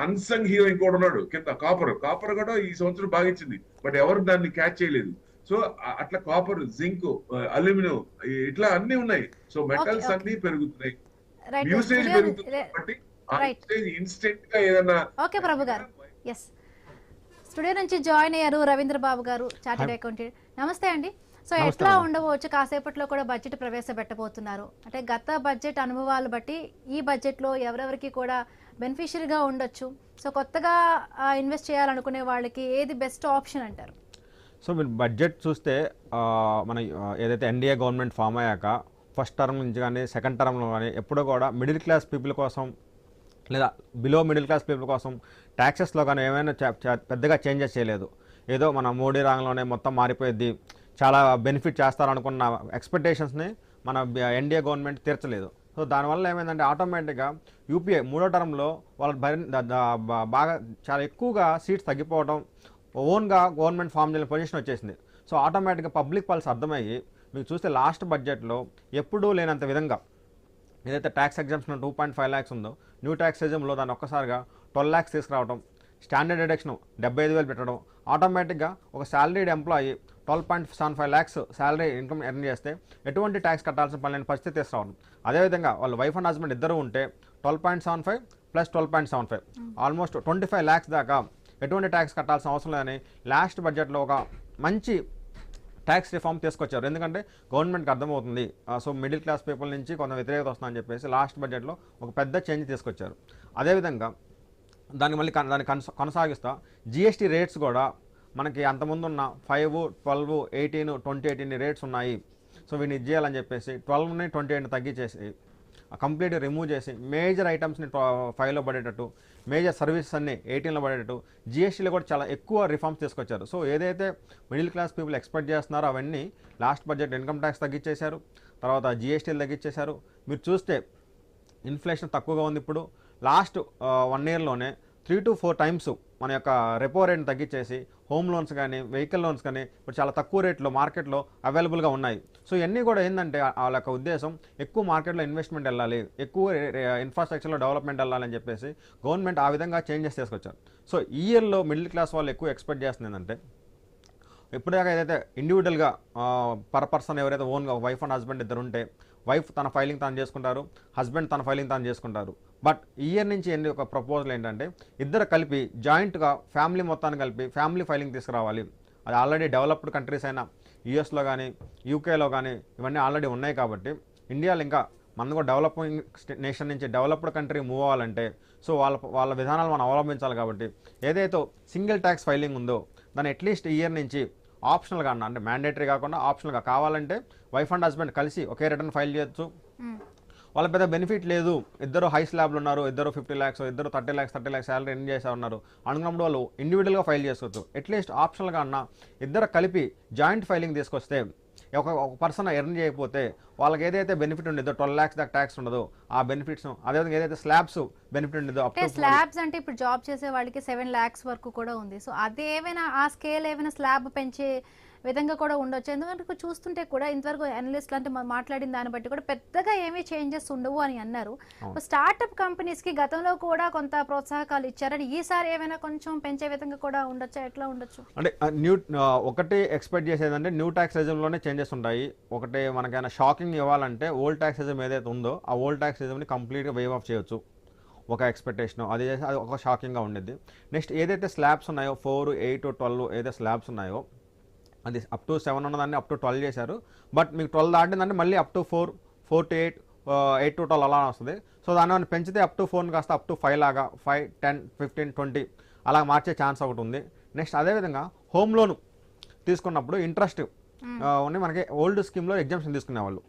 అన్సంగ్ హీరో ఇంకోటి ఉన్నాడు కింద, కాపర్ కూడా ఈ సంవత్సరం బాగా ఇచ్చింది, బట్ ఎవరు దాన్ని క్యాచ్ చేయలేదు. సో అట్లా కాపర్, జింక్, అల్యూమినియం ఇట్లా అన్ని ఉన్నాయి. సో మెటల్స్ అన్ని పెరుగుతున్నాయి, యూసేజ్ పెరుగుతుంది కాబట్టి ఇన్స్టెంట్ గా ఏదన్నా. ఓకే ప్రభు గారు, ఎస్ స్టూడియో నుంచి జాయిన్ అయ్యారు రవీంద్ర బాబు గారు, చార్టెడ్ అకౌంటెంట్. నమస్తే అండి. సో ఎట్లా ఉండవచ్చు, కాసేపట్లో కూడా బడ్జెట్ ప్రవేశపెట్టబోతున్నారు, అంటే గత బడ్జెట్ అనుభవాలు బట్టి ఈ బడ్జెట్ లో ఎవరెవరికి కూడా బెనిఫిషియరీగా ఉండొచ్చు, సో కొత్తగా ఇన్వెస్ట్ చేయాలనుకునే వాళ్ళకి ఏది బెస్ట్ ఆప్షన్ అంటారు? సో మీరు బడ్జెట్ చూస్తే మన ఏదైతే ఎన్డీఏ గవర్నమెంట్ ఫామ్ అయ్యాక ఫస్ట్ టర్మ్ నుంచి కానీ సెకండ్ టర్మ్లో కానీ ఎప్పుడూ కూడా మిడిల్ క్లాస్ పీపుల్ కోసం లేదా బిలో మిడిల్ క్లాస్ పీపుల్ కోసం ట్యాక్సెస్లో కానీ ఏమైనా పెద్దగా చేంజెస్ చేయలేదు. ఏదో మన మోడీ రాంగ్లోనే మొత్తం మారిపోయింది, చాలా బెనిఫిట్ చేస్తారనుకున్న ఎక్స్పెక్టేషన్స్ని మన ఎన్డీఏ గవర్నమెంట్ తీర్చలేదు. సో దానివల్ల ఏమైందంటే ఆటోమేటిక్గా యూపీఏ మూడో టర్మ్లో వాళ్ళ బాగా చాలా ఎక్కువగా సీట్స్ తగ్గిపోవడం, ఓన్గా గవర్నమెంట్ ఫామ్ చేయాలని పొజిషన్ వచ్చేసింది. సో ఆటోమేటిక్గా పబ్లిక్ పాలసీ అర్థమయ్యి మీకు చూస్తే లాస్ట్ బడ్జెట్లో ఎప్పుడూ లేనంత విధంగా ఏదైతే ట్యాక్స్ ఎగ్జామ్షన్ 2.5 lakhs ఉందో, న్యూ ట్యాక్స్ ఎగ్జామ్లో దాన్ని ఒక్కసారిగా 12 lakhs తీసుకురావడం, స్టాండర్డ్ డిడక్షన్ 75,000 పెట్టడం, ఆటోమేటిక్గా ఒక salaried employee 12.75 lakhs salary income earn చేస్తే ఎటువంటి ట్యాక్స్ కట్టాల్సిన పని లేని పరిస్థితి తీసుకురావడం. అదేవిధంగా వాళ్ళు వైఫ్ అండ్ హస్బెండ్ ఇద్దరు ఉంటే 12.75 + 12.75 ఆల్మోస్ట్ 25 lakhs దాకా ఎటువంటి ట్యాక్స్ కట్టాల్సిన అవసరం లేదని లాస్ట్ బడ్జెట్లో ఒక మంచి ట్యాక్స్ రిఫార్మ్ తీసుకొచ్చారు. ఎందుకంటే గవర్నమెంట్కి అర్థమవుతుంది సో మిడిల్ క్లాస్ పీపుల్ నుంచి కొంత వ్యతిరేకత వస్తుందని చెప్పేసి లాస్ట్ బడ్జెట్లో ఒక పెద్ద చేంజ్ తీసుకొచ్చారు. అదేవిధంగా దాన్ని కొనసాగిస్తా జిఎస్టీ రేట్స్ కూడా మనకి అంతకుముందు ఉన్న 5, 12, 18, 2018 రేట్స్ ఉన్నాయి, సో వీటిని ఇది చేయాలని చెప్పేసి 12ని 28 తగ్గించేసి కంప్లీట్ రిమూవ్ చేసి మేజర్ ఐటమ్స్ని 5లో పడేటట్టు, మేజర్ సర్వీసెస్ అన్ని 18లో పడేటట్టు, జిఎస్టీలో కూడా చాలా ఎక్కువ రిఫార్మ్స్ తీసుకొచ్చారు. సో ఏదైతే మిడిల్ క్లాస్ పీపుల్ ఎక్స్పెక్ట్ చేస్తున్నారో అవన్నీ లాస్ట్ బడ్జెట్ ఇన్కమ్ ట్యాక్స్ తగ్గించేశారు, తర్వాత జిఎస్టీలు తగ్గించేశారు. మీరు చూస్తే ఇన్ఫ్లేషన్ తక్కువగా ఉంది. ఇప్పుడు లాస్ట్ 1 ఇయర్లోనే 3 to 4 టైమ్స్ మన యొక్క రెపో రేట్ని తగ్గించేసి హోమ్ లోన్స్ కానీ వెహికల్ లోన్స్ కానీ ఇప్పుడు చాలా తక్కువ రేట్లో మార్కెట్లో అవైలబుల్గా ఉన్నాయి. సో ఇవన్నీ కూడా ఏంటంటే వాళ్ళ యొక్క ఉద్దేశం ఎక్కువ మార్కెట్లో ఇన్వెస్ట్మెంట్ వెళ్ళాలి, ఎక్కువ ఇన్ఫ్రాస్ట్రక్చర్లో డెవలప్మెంట్ వెళ్ళాలని చెప్పేసి గవర్నమెంట్ ఆ విధంగా చేంజెస్ తీసుకొచ్చారు. సో ఈ ఇయర్లో మిడిల్ క్లాస్ వాళ్ళు ఎక్కువ ఎక్స్పెక్ట్ చేస్తుంది ఏంటంటే, ఇప్పటిదాకా ఏదైతే ఇండివిజువల్గా పర్ పర్సన్ ఎవరైతే ఓన్గా వైఫ్ అండ్ హస్బెండ్ ఇద్దరు ఉంటే వైఫ్ తన ఫైలింగ్ తాను చేసుకుంటారు, హస్బెండ్ తన ఫైలింగ్ తాను చేసుకుంటారు. బట్ ఈ ఇయర్ నుంచి ఎన్ని ఒక ప్రపోజల్ ఏంటంటే ఇద్దరు కలిపి జాయింట్గా ఫ్యామిలీ మొత్తాన్ని కలిపి ఫ్యామిలీ ఫైలింగ్ తీసుకురావాలి. అది ఆల్రెడీ డెవలప్డ్ కంట్రీస్ అయినా యూఎస్లో కానీ యూకేలో కానీ ఇవన్నీ ఆల్రెడీ ఉన్నాయి. కాబట్టి ఇండియాలో ఇంకా మనం కూడా డెవలపింగ్ నేషన్ నుంచి డెవలప్డ్ కంట్రీ మూవ్ అవ్వాలంటే సో వాళ్ళ విధానాలు మనం అవలంబించాలి. కాబట్టి ఏదైతే సింగిల్ ట్యాక్స్ ఫైలింగ్ ఉందో దాన్ని అట్లీస్ట్ ఈ ఇయర్ నుంచి ఆప్షనల్గా అంటే మ్యాండేటరీ కాకుండా ఆప్షనల్గా కావాలంటే వైఫ్ అండ్ హస్బెండ్ కలిసి ఒకే రిటర్న్ ఫైల్ చేయొచ్చు. వాళ్ళ పెద్ద బెనిఫిట్ లేదు, ఇద్దరు హై స్లాబ్లు ఉన్నారు, ఇద్దరు 50 lakhs, ఇద్దరు 30 lakhs శాలరీ ఎన్ని చేసా ఉన్నారు అనుకున్నప్పుడు వాళ్ళు ఇండివిజువల్గా ఫైల్ చేసుకోవచ్చు. అట్లీస్ట్ ఆప్షనల్గా అన్న ఇద్దరు కలిపి జాయింట్ ఫైలింగ్ తీసుకొస్తే ఒక పర్సన్ ఎర్న్ చేయకపోతే వాళ్ళకి ఏదైతే బెనిఫిట్ ఉండేదో 12 lakhs దాకా ట్యాక్స్ ఉండదు, ఆ బెనిఫిట్స్ అదేవిధంగా ఏదైతే స్లాబ్స్ బెనిఫిట్ ఉండేదో స్లాబ్స్ అంటే ఇప్పుడు జాబ్ చేసే వాళ్ళకి 7 lakhs వరకు కూడా ఉంది. సో అదే ఏమైనా ఆ స్కేల్ ఏమైనా స్లాబ్ పెంచే విధంగా కూడా ఉండొచ్చు. ఎందుకంటే చూస్తుంటే కూడా ఇంతవరకు అనలిస్ట్లు అంటే మాట్లాడిన దాన్ని బట్టి కూడా పెద్దగా ఏమీ చేంజెస్ ఉండవు అని అన్నారు. స్టార్ట్అప్ కంపెనీస్కి గతంలో కూడా కొంత ప్రోత్సాహకాలు ఇచ్చారని ఈసారి ఏమైనా కొంచెం పెంచే విధంగా కూడా ఉండొచ్చా, ఎట్లా ఉండొచ్చు? అంటే ఒకటి ఎక్స్పెక్ట్ చేసేదంటే న్యూ ట్యాక్స్ రిజమ్లోనే చేంజెస్ ఉంటాయి. ఒకటి మనకైనా షాకింగ్ ఇవ్వాలంటే ఓల్డ్ ట్యాక్స్ రిజమ్ ఏదైతే ఉందో ఆ ఓల్డ్ ట్యాక్స్ రిజమ్ని కంప్లీట్గా వేవ్ ఆఫ్ చేయొచ్చు, ఒక ఎక్స్పెక్టేషన్. అది ఒక షాకింగ్గా ఉండేది. నెక్స్ట్ ఏదైతే స్లాబ్స్ ఉన్నాయో 4, 8, 12 ఏదైతే స్లాబ్స్ ఉన్నాయో అది అప్ టు 7 ఉన్నదాన్ని అప్ టు 12 చేశారు. బట్ మీకు 12 దాటిందంటే మళ్ళీ అప్ టు 4, 4 to 8, 8 to 12 అలా వస్తుంది. సో దాన్ని పెంచితే అప్ టు 4 కాస్త అప్ టు 5 లాగా 5, 10, 15, 20 అలా మార్చే ఛాన్స్ ఒకటి ఉంది. నెక్స్ట్ అదేవిధంగా హోమ్ లోన్ తీసుకున్నప్పుడు ఇంట్రెస్ట్ ఉన్నాయి మనకి ఓల్డ్ స్కీమ్లో ఎగ్జామ్షన్ తీసుకునేవాళ్ళు.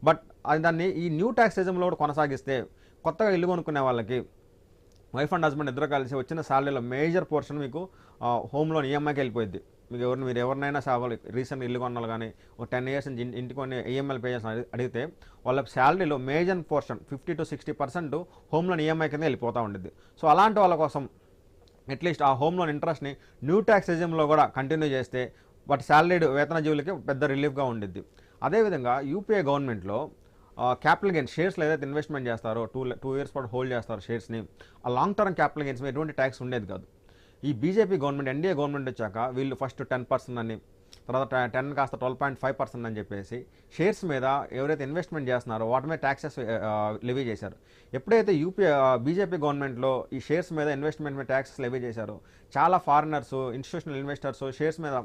బట్ అది దాన్ని ఈ న్యూ ట్యాక్స్ రిజమ్లో కూడా కొనసాగిస్తే కొత్తగా ఇల్లు కొనుక్కునే వాళ్ళకి వైఫ్ అండ్ హస్బెండ్ ఇద్దరు కలిసి వచ్చిన శాలరీలో మేజర్ పోర్షన్ మీకు హోమ్ లోన్ ఈఎంఐకి వెళ్ళిపోయింది. మీరు ఎవరినైనా రీసెంట్ ఇల్లు కొనాలి కానీ ఒక 10 years నుంచి ఇంటికి కొన్ని ఈఎంఐలు పే చేసిన అడిగితే వాళ్ళ శాలరీలో major portion 50 to 60% home loan EMI కింద వెళ్ళిపోతూ ఉండేది. సో అలాంటి వాళ్ళ కోసం అట్లీస్ట్ ఆ హోమ్ లోన్ ఇంట్రెస్ట్ని న్యూ ట్యాక్స్ రిజిమ్లో కూడా కంటిన్యూ చేస్తే వాటి శాలరీడ్ వేతన జీవులకి పెద్ద రిలీఫ్గా ఉండిద్ది. అదేవిధంగా యూపీఏ గవర్నమెంట్లో క్యాపిటల్ గెయిన్స్ షేర్స్లో ఏదైతే ఇన్వెస్ట్మెంట్ చేస్తారో 2 years పాటు హోల్డ్ చేస్తారో షేర్స్ని, ఆ లాంగ్ టర్మ్ క్యాపిటల్ గెయిన్స్ మీద ఎటువంటి ట్యాక్స్ ఉండేది కాదు. ఈ బీజేపీ గవర్నమెంట్ ఎన్డీఏ గవర్నమెంట్ వచ్చాక వీళ్ళు ఫస్ట్ 10% అని, తర్వాత 10 కాస్త 12.5% అని చెప్పేసి షేర్స్ మీద ఎవరైతే ఇన్వెస్ట్మెంట్ చేస్తున్నారో వాటి మీద ట్యాక్సెస్ లెవీ చేశారు. ఎప్పుడైతే బీజేపీ గవర్నమెంట్లో ఈ షేర్స్ మీద ఇన్వెస్ట్మెంట్ మీద ట్యాక్సెస్ లెవీ చేశారో చాలా ఫారినర్స్, ఇన్స్టిట్యూషనల్ ఇన్వెస్టర్స్ షేర్స్ మీద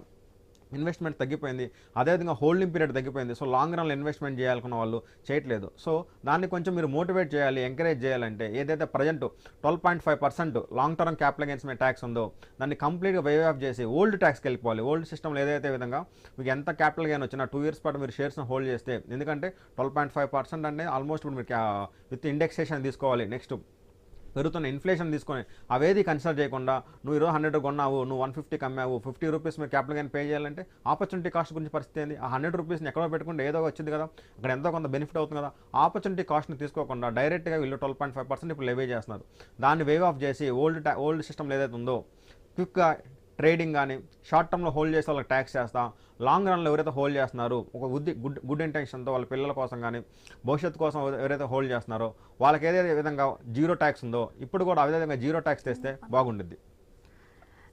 ఇన్వెస్ట్మెంట్ తగ్గిపోయింది. అదేవిధంగా హోల్డింగ్ పీరియడ్ తగ్గిపోయింది. సో లాంగ్ రన్లో ఇన్వెస్ట్మెంట్ చేయాలనుకున్న వాళ్ళు చేయట్లేదు. సో దాన్ని కొంచెం మీరు మోటివేట్ చేయాలి, ఎంకరేజ్ చేయాలంటే ఏదైతే present 12.5% long term capital gains మీద ట్యాక్స్ ఉందో దాన్ని కంప్లీట్గా వేవ్ ఆఫ్ చేసి ఓల్డ్ ట్యాక్స్కి వెళ్ళిపోవాలి. ఓల్డ్ సిస్టమ్లో ఏదైతే విధంగా మీకు ఎంత క్యాపిటల్ గెయిన్ వచ్చినా 2 years పాటు మీరు షేర్స్ని హోల్డ్ చేస్తే, ఎందుకంటే 12.5% అంటే ఆల్మోస్ట్ ఇప్పుడు మీరు విత్ ఇండెక్సేషన్ తీసుకోవాలి. నెక్స్ట్ పెరుగుతున్న ఇన్ఫ్లేషన్ తీసుకొని అవేది కన్సిడర్ చేయకుండా నువ్వు ఈరోజు 100 కొన్నావు, నువ్వు 150 అమ్మావు, 50 రూపీస్ మీరు క్యాపిటల్ గెయిన్ పే చేయాలంటే ఆపర్చునిటీ కాస్ట్ గురించి పరిస్థితి ఏంది? ఆ 100 రూపీస్ని ఎక్కడో పెట్టుకుంటే ఏదో వచ్చింది కదా, అక్కడ ఎంతో కొంత బెనిఫిట్ అవుతుంది కదా. ఆపర్చునిటీ కాస్ట్ని తీసుకోకుండా డైరెక్ట్గా వీళ్ళు 12.5% ఇప్పుడు లెవీ చేస్తున్నారు. దాన్ని వేవ్ ఆఫ్ చేసి ఓల్డ్ సిస్టమ్ ఏదైతే ఉందో క్విక్గా ట్రేడింగ్ కానీ షార్ట్ టర్మ్లో హోల్డ్ చేస్తే వాళ్ళకి ట్యాక్స్ చేస్తా, లాంగ్ రన్లో ఎవరైతే హోల్డ్ చేస్తున్నారో ఒక గుడ్ ఇంటెన్షన్తో వాళ్ళ పిల్లల కోసం కానీ భవిష్యత్తు కోసం ఎవరైతే హోల్డ్ చేస్తున్నారో వాళ్ళకి ఏదైతే విధంగా జీరో ట్యాక్స్ ఉందో ఇప్పుడు కూడా అదే విధంగా జీరో ట్యాక్స్ తెస్తే బాగుంటుంది.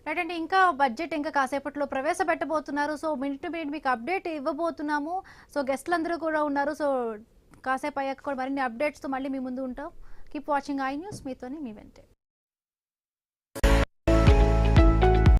రైట్ అండి, ఇంకా బడ్జెట్ ఇంకా కాసేపట్లో ప్రవేశపెట్టబోతున్నారు. సో మినిట్ టు మినిట్ మీకు అప్డేట్ ఇవ్వబోతున్నాము. సో గెస్ట్లందరూ కూడా ఉన్నారు. సో కాసేపు అయ్యాక కూడా మరిన్ని అప్డేట్స్తో మళ్ళీ మీ ముందు ఉంటాం. కీప్ వాచింగ్ ఐ న్యూస్, మీతోని మీ వెంటే.